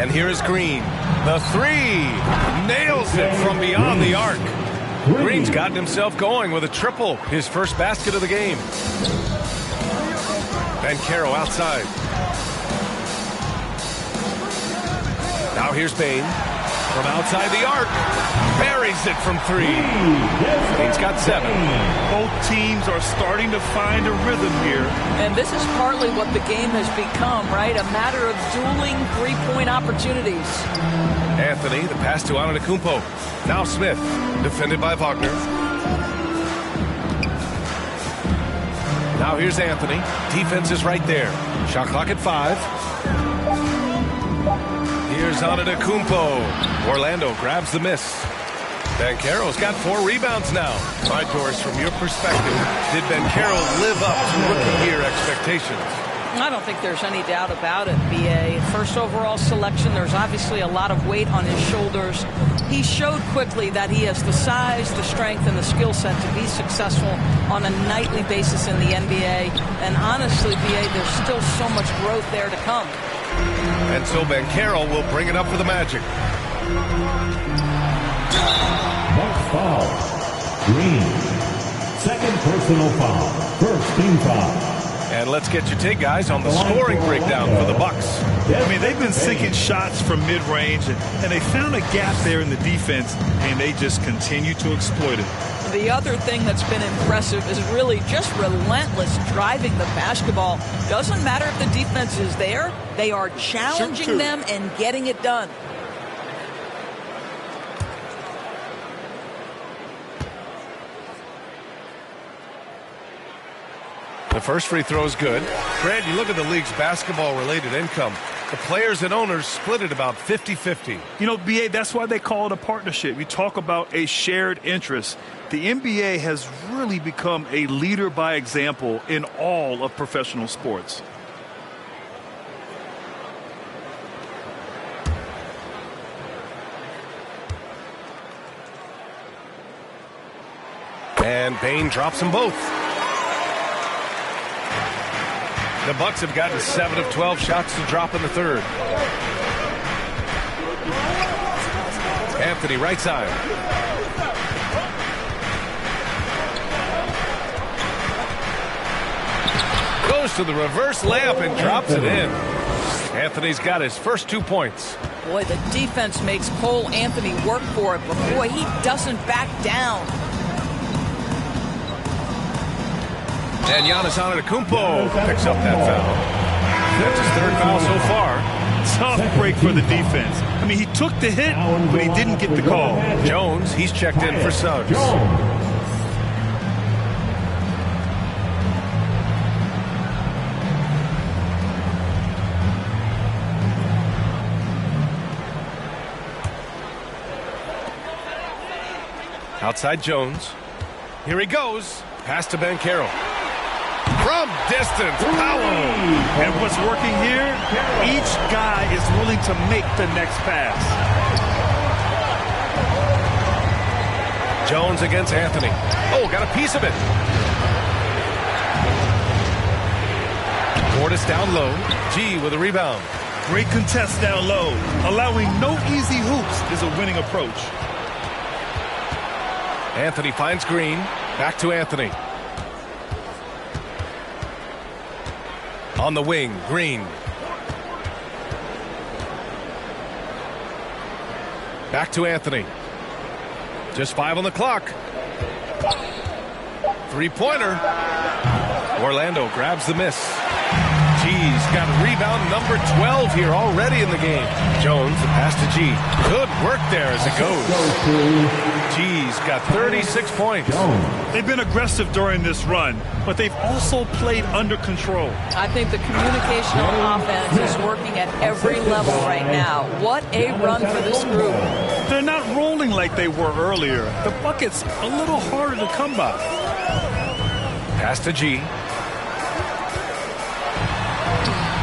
And here is Green. The three. Nails it from beyond the arc. Green's gotten himself going with a triple. His first basket of the game. Banchero outside. Now here's Bane. From outside the arc. Buries it from three. Bane's got 7. Both teams are starting to find a rhythm here. And this is partly what the game has become, right? A matter of dueling three-point opportunities. Anthony, the pass to Antetokounmpo. Now Smith, defended by Wagner. Now here's Anthony. Defense is right there. Shot clock at 5. Here's Antetokounmpo. Orlando grabs the miss. Banchero's got 4 rebounds now. All right, Doris, from your perspective, did Banchero live up to rookie year expectations? I don't think there's any doubt about it, B.A. First overall selection, there's obviously a lot of weight on his shoulders. He showed quickly that he has the size, the strength, and the skill set to be successful on a nightly basis in the NBA. And honestly, B.A., there's still so much growth there to come. And so Banchero will bring it up for the Magic. Next foul. Green. Second personal foul. First team foul. And let's get your take, guys, on the scoring breakdown for the Bucks. I mean, they've been sinking shots from mid-range, and they found a gap there in the defense, and they just continue to exploit it. The other thing that's been impressive is really just relentless driving the basketball. Doesn't matter if the defense is there, they are challenging them and getting it done. The first free throw is good. Brad, you look at the league's basketball-related income. The players and owners split it about 50-50. You know, B.A., that's why they call it a partnership. You talk about a shared interest. The NBA has really become a leader by example in all of professional sports. And Bane drops them both. The Bucks have gotten 7 of 12 shots to drop in the third. Anthony, right side. Goes to the reverse layup and drops it in. Anthony's got his first 2 points. Boy, the defense makes Cole Anthony work for it, but boy, he doesn't back down. And Giannis Antetokounmpo picks up that foul. That's his 3rd foul so far. Tough break for the defense. I mean, he took the hit, but he didn't get the call. Jones, he's checked in for Suggs. Outside Jones. Here he goes. Pass to Banchero. From distance, Powell. And what's working here, each guy is willing to make the next pass. Jones against Anthony. Oh, got a piece of it. Portis down low. G with a rebound. Great contest down low. Allowing no easy hoops is a winning approach. Anthony finds Green. Back to Anthony. On the wing, Green. Back to Anthony. Just 5 on the clock. 3-pointer. Orlando grabs the miss. G's got rebound number 12 here already in the game. Jones, the pass to G. Good work there as it goes. G's got 36 points. They've been aggressive during this run, but they've also played under control. I think the communication on offense is working at every level right now. What a run for this group. They're not rolling like they were earlier. The bucket's a little harder to come by. Pass to G.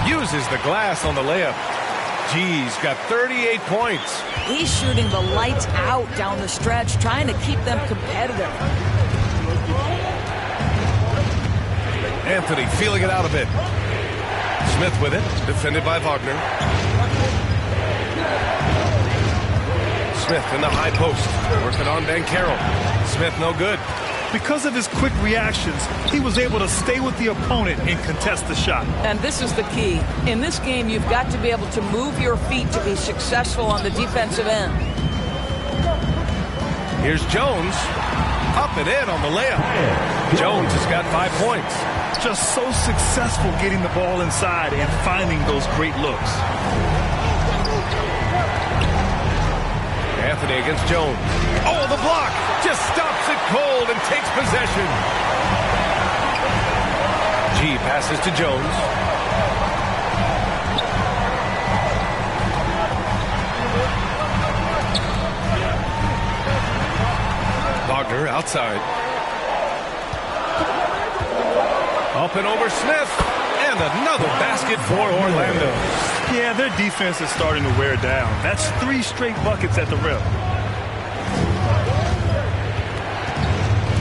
Uses the glass on the layup. G's got 38 points. He's shooting the lights out down the stretch, trying to keep them competitive. Anthony feeling it out a bit. Smith with it, defended by Wagner. Smith in the high post, working on Banchero. Smith no good. Because of his quick reactions, he was able to stay with the opponent and contest the shot. And this is the key. In this game, you've got to be able to move your feet to be successful on the defensive end. Here's Jones. Up and in on the layup. Jones has got 5 points. Just so successful getting the ball inside and finding those great looks. Anthony against Jones. Oh, the block! Just stops it cold and takes possession. G passes to Jones. Wagner outside. Up and over Smith. And another basket for Orlando. Yeah, their defense is starting to wear down. That's 3 straight buckets at the rim.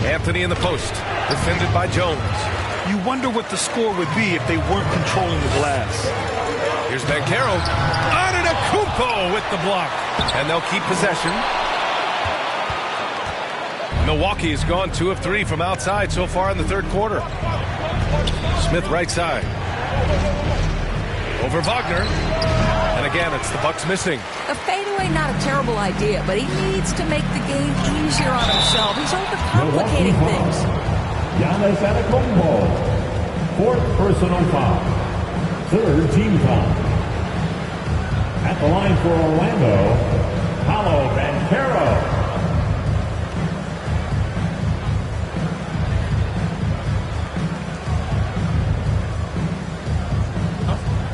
Anthony in the post, defended by Jones. You wonder what the score would be if they weren't controlling the glass. Here's Banchero. Antetokounmpo with the block. And they'll keep possession. Milwaukee has gone 2 of 3 from outside so far in the third quarter. Smith right side. Over Wagner. And again, it's the Bucks missing. A fadeaway, not a terrible idea, but he needs to make the game easier on himself. He's overcomplicating things. Giannis Antetokounmpo, 4th personal foul. 3rd team foul. At the line for Orlando, Paolo Banchero.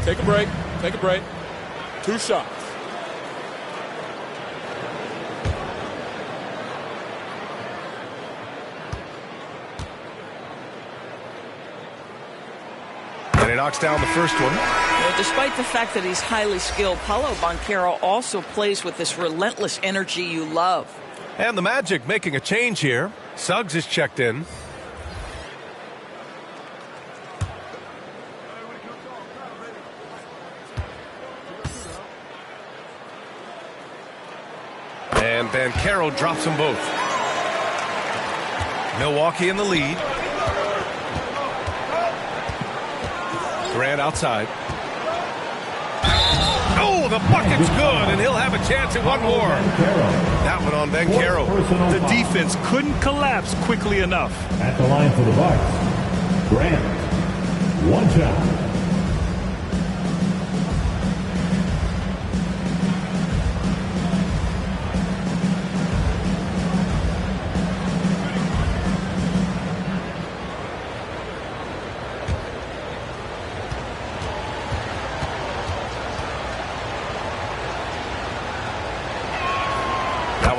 Take a break. Take a break. 2 shots. And he knocks down the first one. Well, despite the fact that he's highly skilled, Paolo Banchero also plays with this relentless energy you love. And the Magic making a change here. Suggs is checked in. And Banchero drops them both. Milwaukee in the lead. Grant outside. Oh, the bucket's good, and he'll have a chance at one more. That one on Banchero. The defense couldn't collapse quickly enough. At the line for the Bucks, Grant. 1 shot.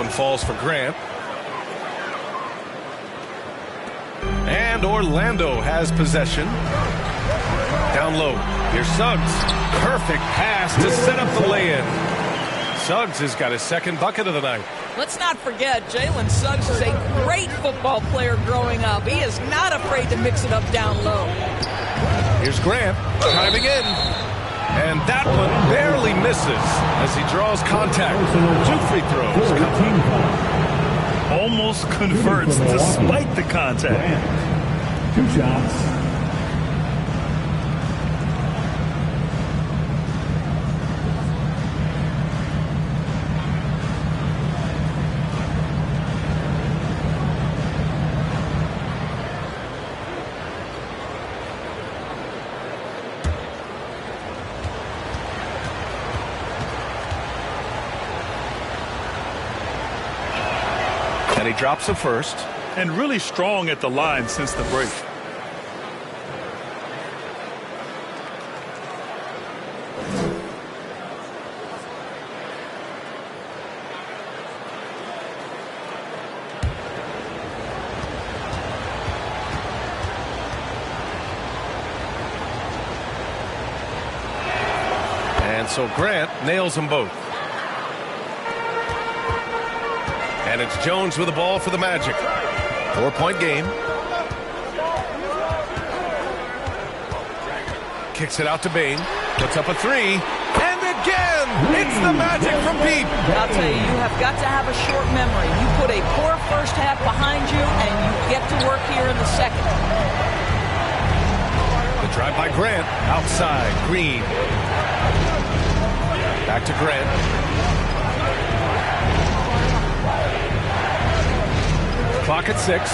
Falls for Grant. And Orlando has possession. Down low. Here's Suggs. Perfect pass to set up the lay-in. Suggs has got his 2nd bucket of the night. Let's not forget, Jalen Suggs is a great football player growing up. He is not afraid to mix it up down low. Here's Grant, timing in. And that one barely misses as he draws contact. 2 free throws. Almost converts despite the contact. 2 shots. And he drops the first. And really strong at the line since the break. And so Grant nails them both. And it's Jones with the ball for the Magic. 4-point game. kicks it out to Bain. Puts up a three. And again, it's the magic from Pete. I'll tell you, you have got to have a short memory. You put a poor first half behind you, and you get to work here in the second. The drive by Grant. Outside. Green. Back to Grant. Clock at 6.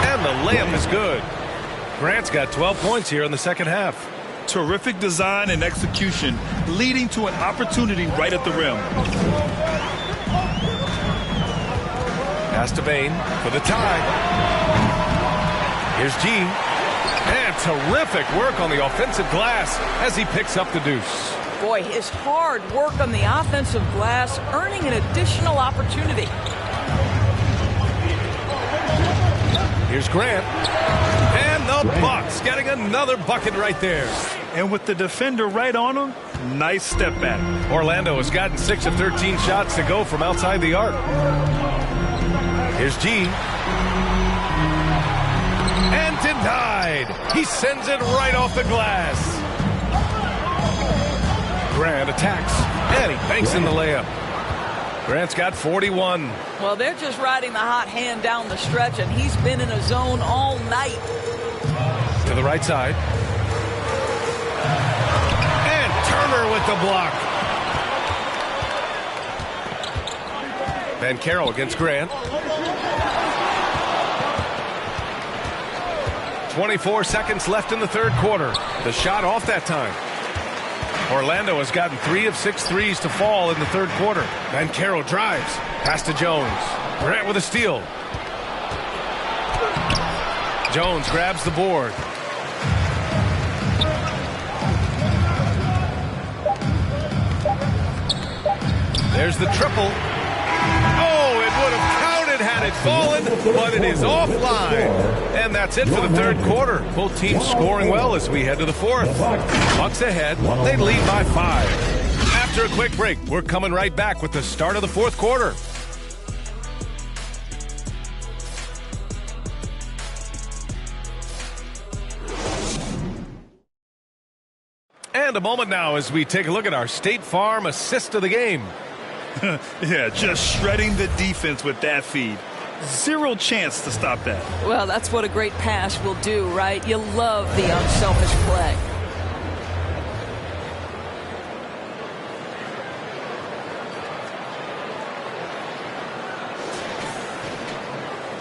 And the layup is good. Grant's got 12 points here in the second half. Terrific design and execution, leading to an opportunity right at the rim. Pass to Bain for the tie. Here's G. And terrific work on the offensive glass as he picks up the deuce. Boy, his hard work on the offensive glass, earning an additional opportunity. Here's Grant. And the Bucks getting another bucket right there. And with the defender right on him, nice step back. Orlando has gotten 6 of 13 shots to go from outside the arc. Here's G. And denied. He sends it right off the glass. Grant attacks. And he banks in the layup. Grant's got 41. Well, they're just riding the hot hand down the stretch, and he's been in a zone all night. To the right side. And Turner with the block. Banchero against Grant. 24 seconds left in the third quarter. The shot off that time. Orlando has gotten 3 of 6 threes to fall in the third quarter. Banchero drives. Pass to Jones. Grant with a steal. Jones grabs the board. There's the triple. Oh, it would have counted had it fallen, but it is offline. And that's it for the third quarter. Both teams scoring well as we head to the fourth. Bucks ahead. They lead by 5. After a quick break, we're coming right back with the start of the fourth quarter. And a moment now as we take a look at our State Farm assist of the game. Yeah, just shredding the defense with that feed. Zero chance to stop that. Well, that's what a great pass will do, right? You love the unselfish play.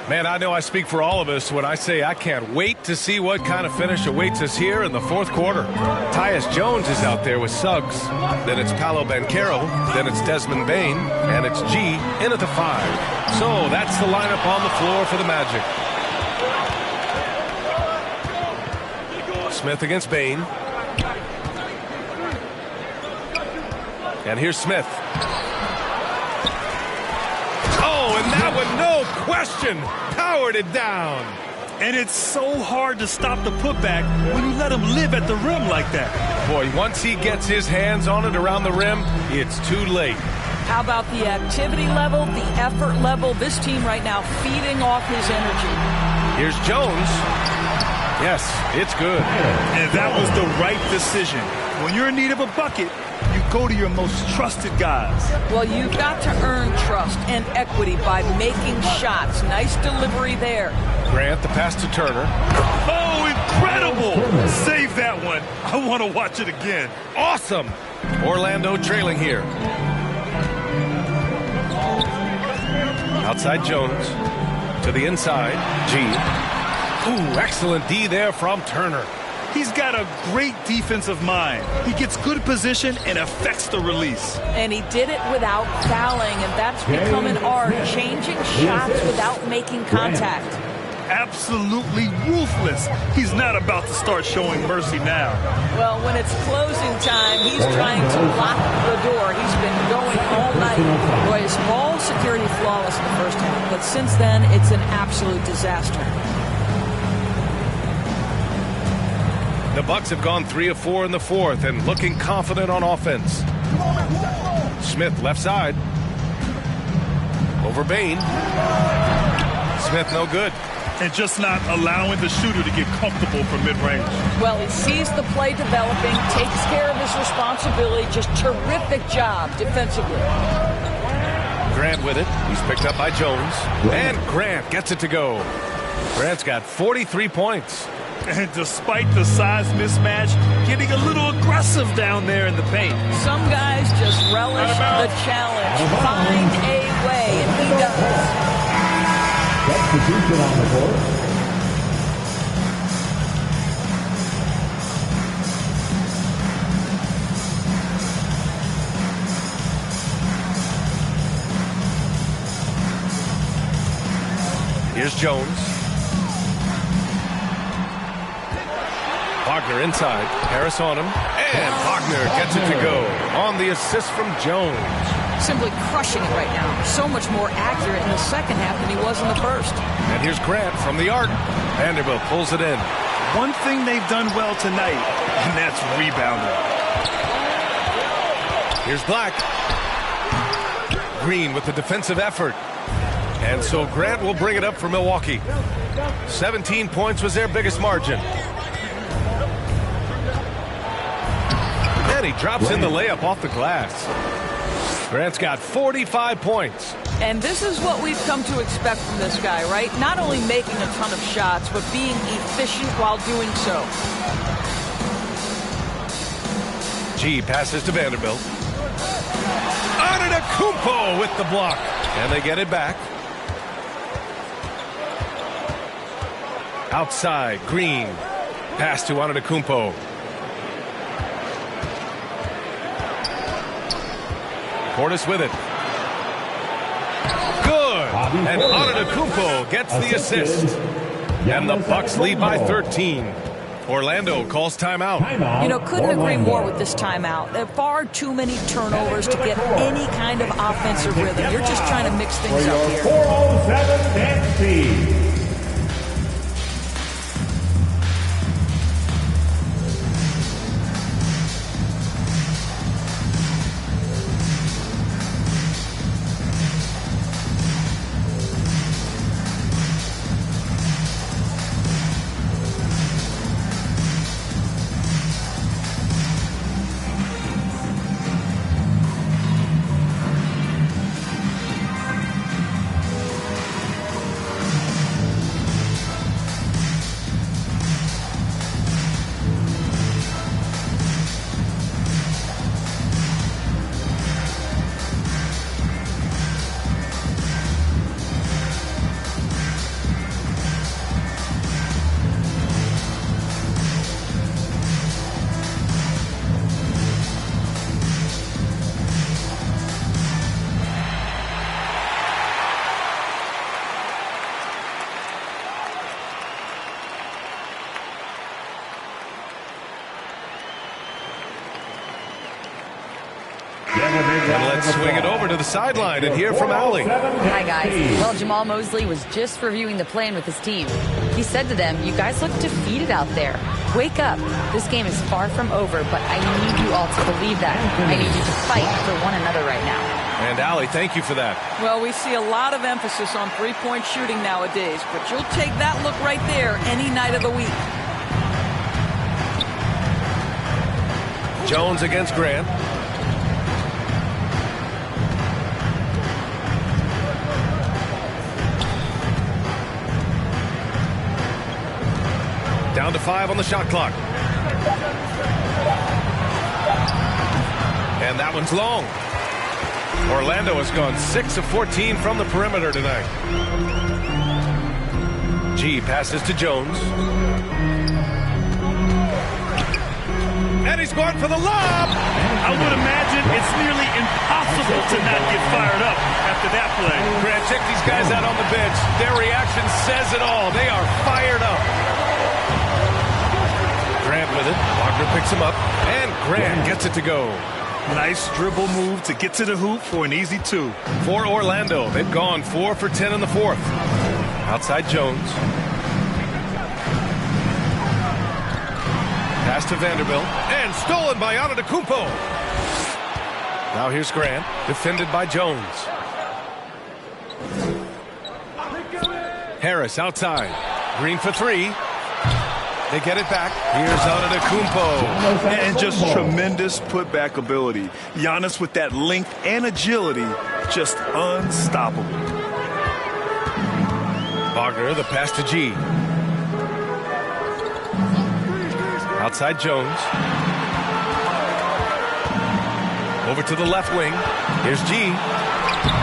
Man, I know I speak for all of us when I say I can't wait to see what kind of finish awaits us here in the fourth quarter. Tyus Jones is out there with Suggs. Then it's Paolo Banchero. Then it's Desmond Bain. And it's G in at the 5. So that's the lineup on the floor for the Magic. Smith against Bain. And here's Smith. Oh, and that one, no question, powered it down. And it's so hard to stop the putback when you let him live at the rim like that. Boy, once he gets his hands on it around the rim, it's too late. How about the activity level, the effort level? This team right now feeding off his energy. Here's Jones. Yes, it's good. And that was the right decision. When you're in need of a bucket, you go to your most trusted guys. Well, you've got to earn trust and equity by making shots. Nice delivery there. Grant, the pass to Turner. Oh, incredible! Save that one. I want to watch it again. Awesome! Orlando trailing here. Outside Jones. To the inside. G. Ooh, excellent D there from Turner. He's got a great defensive mind. He gets good position and affects the release. And he did it without fouling, and that's become an art, changing shots without making contact. Absolutely ruthless. He's not about to start showing mercy now. Well, when it's closing time, he's trying to lock the door. He's been going all night. Boy, his ball security flawless in the first half, but since then, it's an absolute disaster. The Bucks have gone 3 of 4 in the fourth and looking confident on offense. Smith left side. Over Bain. Smith no good. and just not allowing the shooter to get comfortable from mid-range. Well, he sees the play developing, takes care of his responsibility. Just terrific job defensively. Grant with it. He's picked up by Jones. And Grant gets it to go. Grant's got 43 points. And despite the size mismatch, getting a little aggressive down there in the paint. Some guys just relish the challenge. Find a way, and he does. Substitution on the court. Here's Jones. Wagner inside. Harris on him. And Wagner gets it to go on the assist from Jones. Simply crushing it right now. So much more accurate in the second half than he was in the first. And here's Grant from the arc. Vanderbilt pulls it in. One thing they've done well tonight, and that's rebounding. Here's Black. Green with the defensive effort. And so Grant will bring it up for Milwaukee. 17 points was their biggest margin. And he drops in the layup off the glass. Grant's got 45 points. And this is what we've come to expect from this guy, right? Not only making a ton of shots, but being efficient while doing so. G passes to Vanderbilt. Antetokounmpo with the block. And they get it back. Outside, Green. Pass to Antetokounmpo. Portis with it. Good. And Antetokounmpo gets the assist. And the Bucks lead by 13. Orlando calls timeout. You know, couldn't agree more with this timeout. There are far too many turnovers to get any kind of offensive rhythm. You're just trying to mix things up here. 407 Nancy. And let's swing it over to the sideline and hear from Allie. Hi, guys. Well, Jamal Mosley was just reviewing the plan with his team. He said to them, "You guys look defeated out there. Wake up. This game is far from over, but I need you all to believe that. I need you to fight for one another right now." And Allie, thank you for that. Well, we see a lot of emphasis on three-point shooting nowadays, but you'll take that look right there any night of the week. Jones against Grant. Down to 5 on the shot clock. And that one's long. Orlando has gone 6 of 14 from the perimeter tonight. G passes to Jones. And he's going for the lob. I would imagine it's nearly impossible to not get fired up after that play. Grant, check these guys out on the bench. Their reaction says it all. They are fired up. Grant with it. Wagner picks him up. And Grant gets it to go. Nice dribble move to get to the hoop for an easy 2. For Orlando, they've gone 4 for 10 in the fourth. Outside Jones. Pass to Vanderbilt. And stolen by Antetokounmpo. Now here's Grant. Defended by Jones. Harris outside. Green for three. They get it back. Here's Antetokounmpo. And just tremendous putback ability. Giannis with that length and agility, just unstoppable. Wagner, the pass to G. Outside Jones. Over to the left wing. Here's G.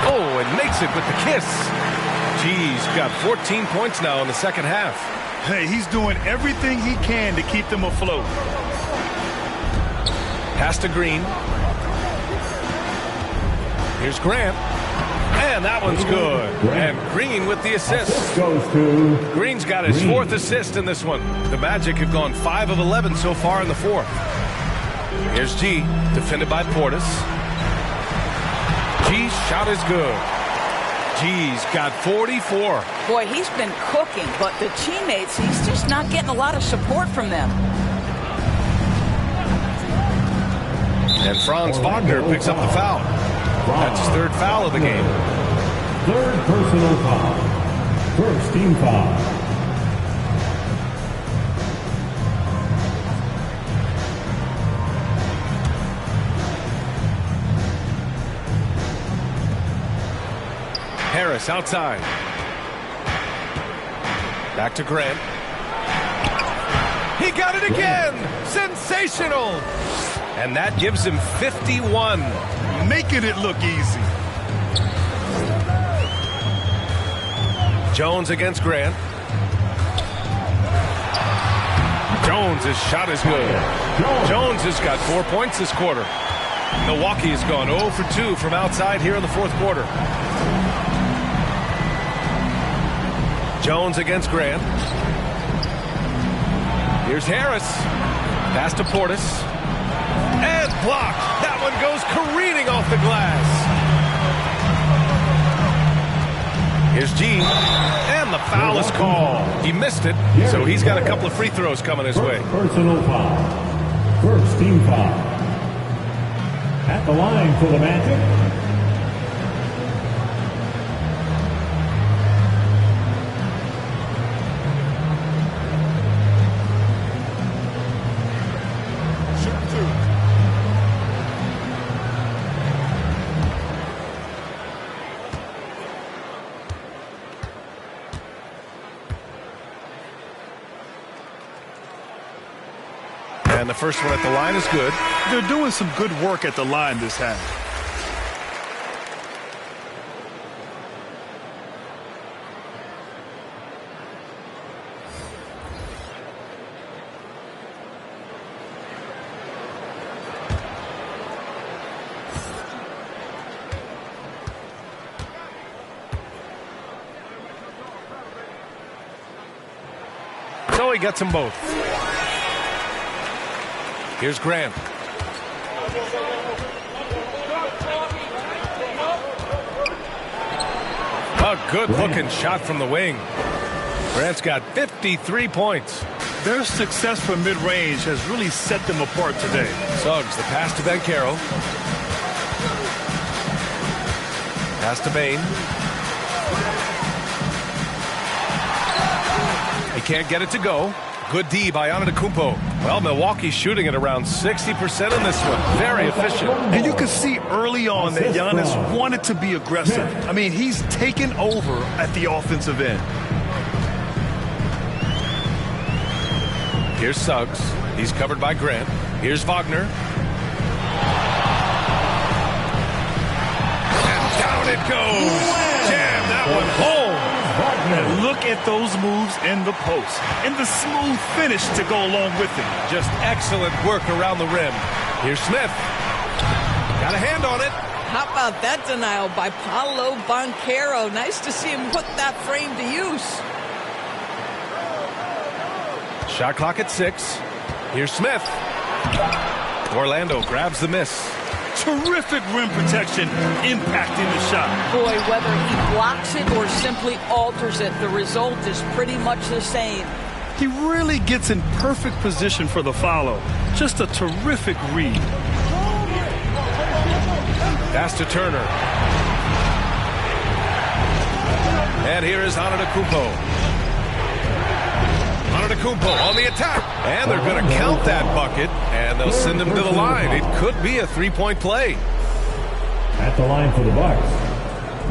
Oh, and makes it with the kiss. G's got 14 points now in the second half. Hey, he's doing everything he can to keep them afloat. Pass to Green. Here's Grant. And that one's good. And Green with the assist. Green's got his fourth assist in this one. The Magic have gone 5 of 11 so far in the fourth. Here's G, defended by Portis. G's shot is good. G's got 44. Boy, he's been cooking, but the teammates, he's just not getting a lot of support from them. And Franz Wagner picks up the foul. That's his third foul of the game. Third personal foul. First team foul. Harris outside. Back to Grant. He got it again! Sensational! And that gives him 51. Making it look easy. Jones against Grant. Jones' shot is good. Jones has got 4 points this quarter. Milwaukee has gone 0 for 2 from outside here in the fourth quarter. Jones against Grant. Here's Harris. Pass to Portis. And blocked. That one goes careening off the glass. Here's G. And the foul is called. He missed it, so he's got a couple of free throws coming his way. Personal foul. First team foul. At the line for the Magic. And the first one at the line is good. They're doing some good work at the line this half. So he gets them both. Here's Grant. A good-looking shot from the wing. Grant's got 53 points. Their success from mid-range has really set them apart today. Suggs, the pass to Banchero. Pass to Bane. He can't get it to go. Good D by Antetokounmpo. Well, Milwaukee's shooting at around 60% in this one. Very efficient. And you can see early on that Giannis wanted to be aggressive. I mean, he's taken over at the offensive end. Here's Suggs. He's covered by Grant. Here's Wagner. And down it goes. Jam that one home. And look at those moves in the post and the smooth finish to go along with it. Just excellent work around the rim. Here's Smith. Got a hand on it. How about that denial by Paolo Banchero? Nice to see him put that frame to use. Shot clock at 6. Here's Smith. Orlando grabs the miss. Terrific rim protection impacting the shot. Boy, whether he blocks it or simply alters it, the result is pretty much the same. He really gets in perfect position for the follow. Just a terrific read. Pass to Turner. And here is Antetokounmpo. Antetokounmpo on the attack. And they're going to count that bucket, and they'll send him to the line. It could be a three-point play. At the line for the Bucks,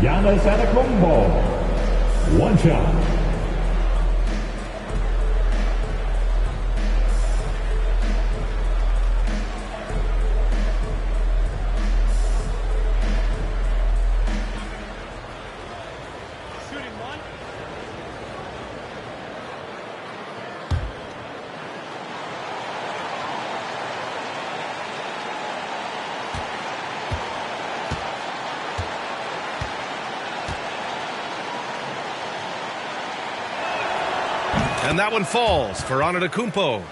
Giannis Antetokounmpo. One shot. And that one falls for Antetokounmpo.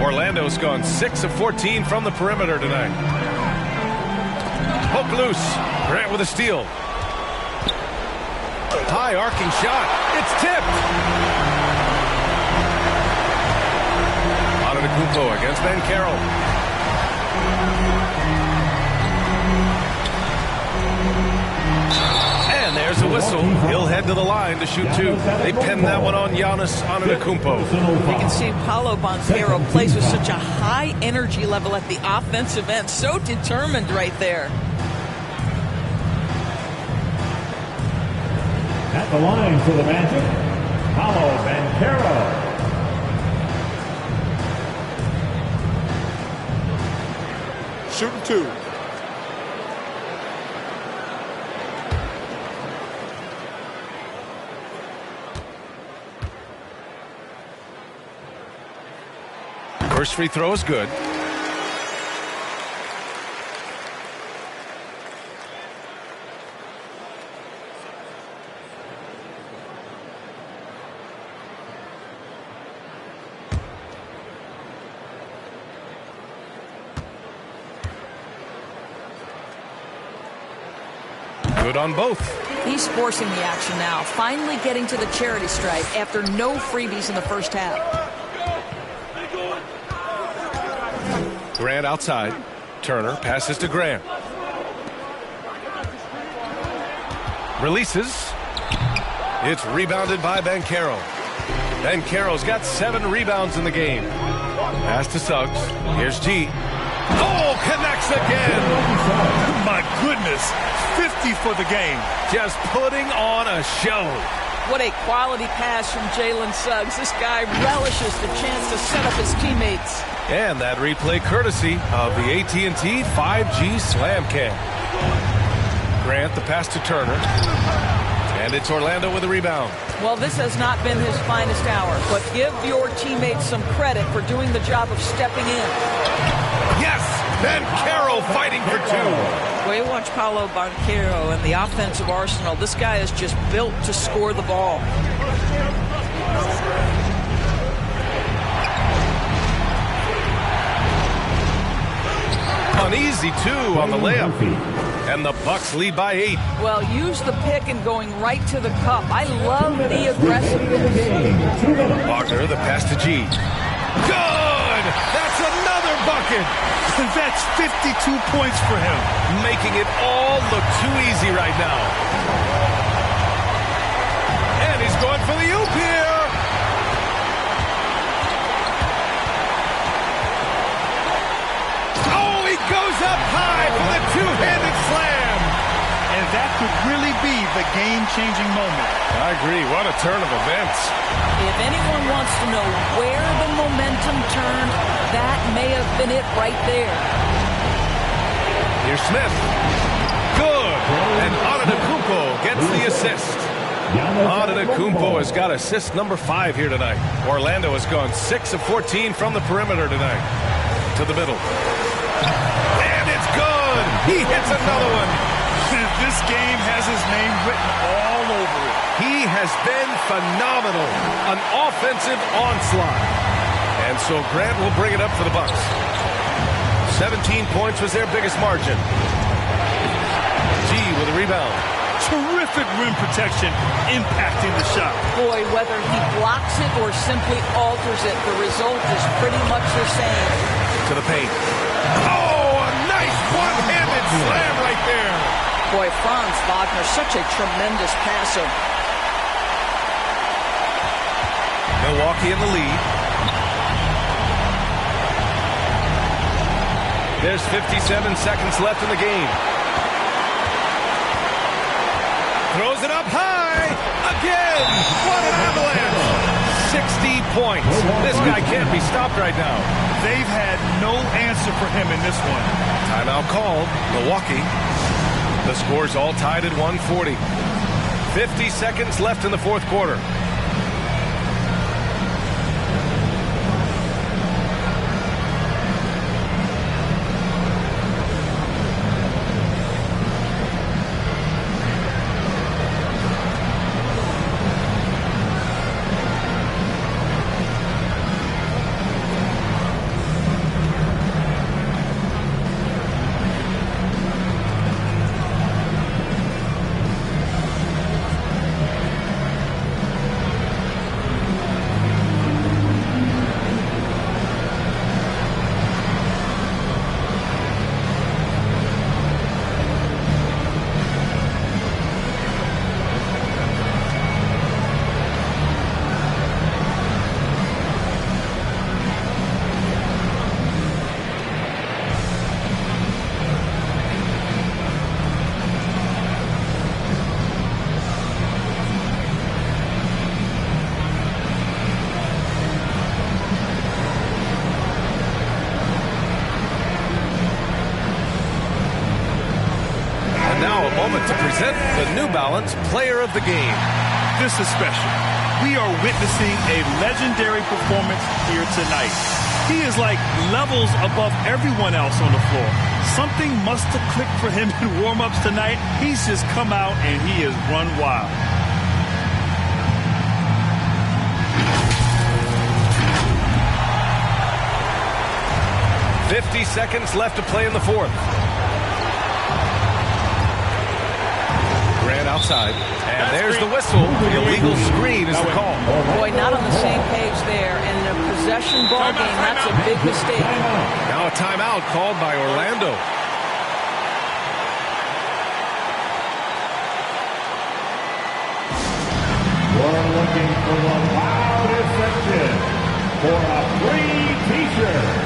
Orlando's gone 6 of 14 from the perimeter tonight. Poke loose. Grant with a steal. High arcing shot. It's tipped. Antetokounmpo against Banchero. And there's a whistle. He'll head to the line to shoot two. They pin that one on Giannis Antetokounmpo. You can see Paolo Banchero plays with such a high energy level at the offensive end. So determined right there. At the line for the Magic, Paolo Banchero. Shooting two. First free throw is good. Good on both. He's forcing the action now, finally getting to the charity stripe after no freebies in the first half. Grant outside. Turner passes to Grant. Releases. It's rebounded by Banchero. Banchero's got 7 rebounds in the game. Pass to Suggs. Here's G. Oh, connects again. My goodness. 50 for the game. Just putting on a show. What a quality pass from Jalen Suggs. This guy relishes the chance to set up his teammates. And that replay courtesy of the AT&T 5G Slam Cam. Grant the pass to Turner. And it's Orlando with a rebound. Well, this has not been his finest hour, but give your teammates some credit for doing the job of stepping in. Yes! Banchero fighting for two. Well, you watch Paolo Banchero and the offensive arsenal. This guy is just built to score the ball. An easy two on the layup. And the Bucks lead by 8. Well, use the pick and going right to the cup. I love the aggressiveness. Wagner, the pass to G. Good! That's another bucket! That's 52 points for him. Making it all look too easy right now. And he's going for the oop here. Oh, he goes up high for the two-handed slam. And that could really be the game-changing moment. I agree. What a turn of events. If anyone wants to know where the momentum turned, that may have been it right there. Here's Smith. Good. And Antetokounmpo gets the assist. Antetokounmpo has got assist number 5 here tonight. Orlando has gone 6 of 14 from the perimeter tonight. To the middle. And it's good. He hits another one. This game has his name written all over it. He has been phenomenal. An offensive onslaught. And so Grant will bring it up for the Bucks. 17 points was their biggest margin. G with a rebound. Terrific rim protection impacting the shot. Boy, whether he blocks it or simply alters it, the result is pretty much the same. To the paint. Oh, a nice one-handed slam right there. Boy, Franz Wagner, such a tremendous passer. Milwaukee in the lead. There's 57 seconds left in the game. Throws it up high. Again. What an avalanche. 60 points. This guy can't be stopped right now. They've had no answer for him in this one. Timeout called. Milwaukee. The score's all tied at 140. 50 seconds left in the fourth quarter. To present the New Balance Player of the Game. This is special. We are witnessing a legendary performance here tonight. He is like levels above everyone else on the floor. Something must have clicked for him in warm-ups tonight. He's just come out and he has run wild. "50 seconds left to play in the fourth. Outside, and there's the whistle. The illegal screen is the call. Boy, not on the same page there, and in a possession ball game, that's a big mistake. Now a timeout called by Orlando. We're looking for the loudest section for a free t-shirt.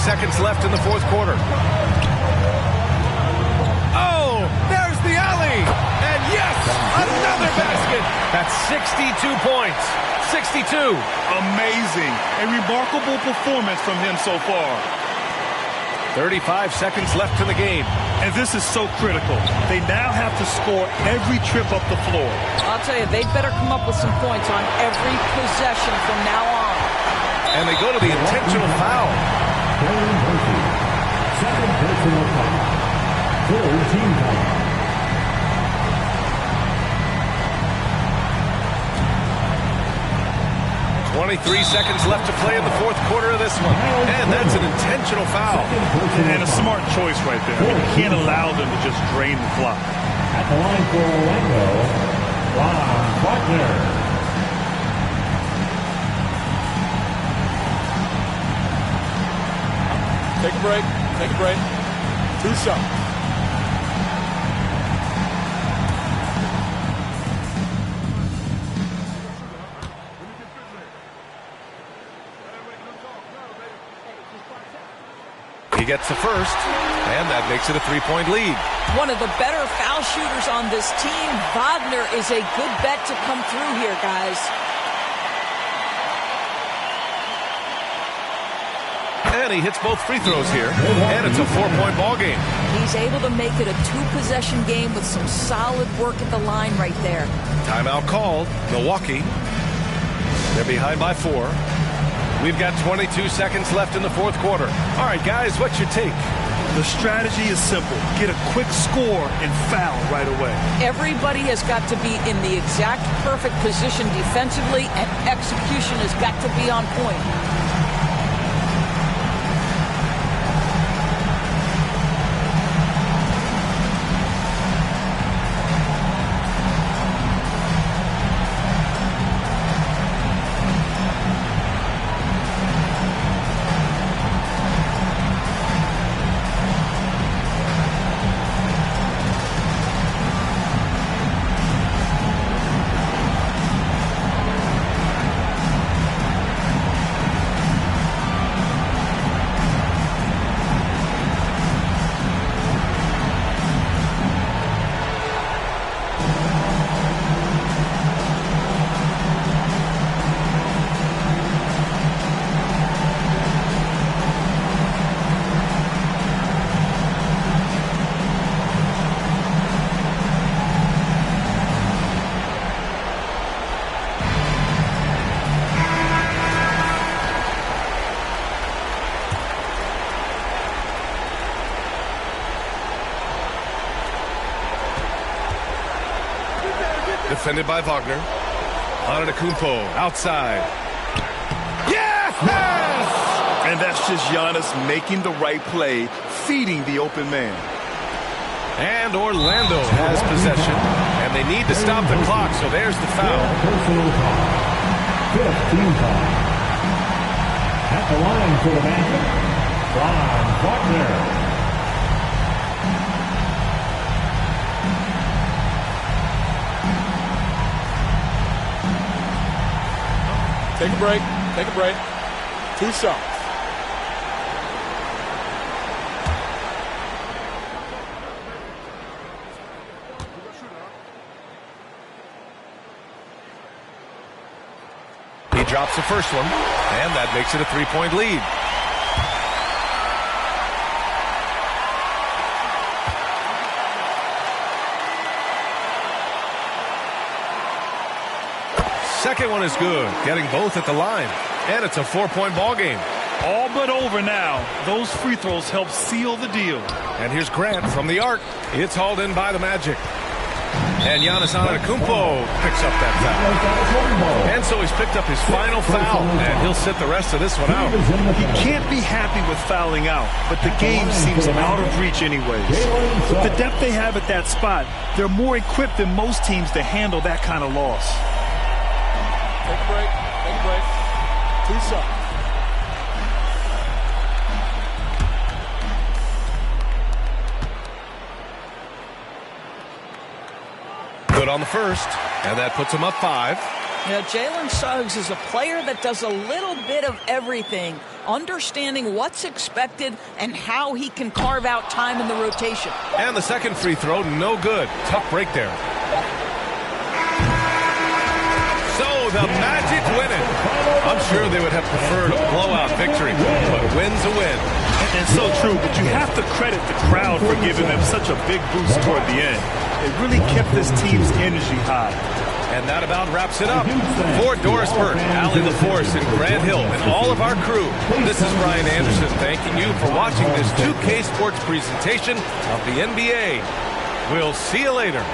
Seconds left in the fourth quarter. Oh, there's the alley. And yes, another basket. That's 62 points. 62. Amazing. A remarkable performance from him so far. 35 seconds left in the game. And this is so critical. They now have to score every trip up the floor. I'll tell you, they better come up with some points on every possession from now on. And they go to the intentional foul. Second personal foul. Third team foul. "23 seconds left to play in the fourth quarter of this one. And that's an intentional foul. And a smart choice right there. I mean, you can't allow them to just drain the clock. At the line for Orlando, Franz Wagner. Take a break. Take a break. 2 shots. He gets the first, and that makes it a 3-point lead. One of the better foul shooters on this team. Wagner is a good bet to come through here, guys. And he hits both free throws here, and it's a 4-point ball game. He's able to make it a 2-possession game with some solid work at the line right there. Timeout called. Milwaukee. They're behind by 4. We've got 22 seconds left in the fourth quarter. All right, guys, what's your take? The strategy is simple. Get a quick score and foul right away. Everybody has got to be in the exact perfect position defensively, and execution has got to be on point. Defended by Wagner. Antetokounmpo outside. Yes! And that's just Giannis making the right play, feeding the open man. And Orlando has possession, and they need to stop the clock, so there's the foul. 15 foul. At the line for the Magic, Franz Wagner. Take a break. Take a break. 2 shots. He drops the first one, and that makes it a 3-point lead. Second one is good, getting both at the line. And it's a 4-point ball game. All but over now. Those free throws help seal the deal. And here's Grant from the arc. It's hauled in by the Magic. And Giannis Antetokounmpo picks up that foul. And so he's picked up his final foul, and he'll sit the rest of this one out. He can't be happy with fouling out, but the game seems out of reach anyways. With the depth they have at that spot, they're more equipped than most teams to handle that kind of loss. Take a break. Take a break. 2 shots. Good on the first, and that puts him up 5. Now, Jalen Suggs is a player that does a little bit of everything, understanding what's expected and how he can carve out time in the rotation. And the second free throw, no good. Tough break there. So the Magic win it. I'm sure they would have preferred a blowout victory, but a win's a win. And so true, but you have to credit the crowd for giving them such a big boost toward the end. It really kept this team's energy high. And that about wraps it up. For Doris Burke, Allie LaForce, and Grant Hill, and all of our crew, this is Brian Anderson thanking you for watching this 2K Sports presentation of the NBA. We'll see you later.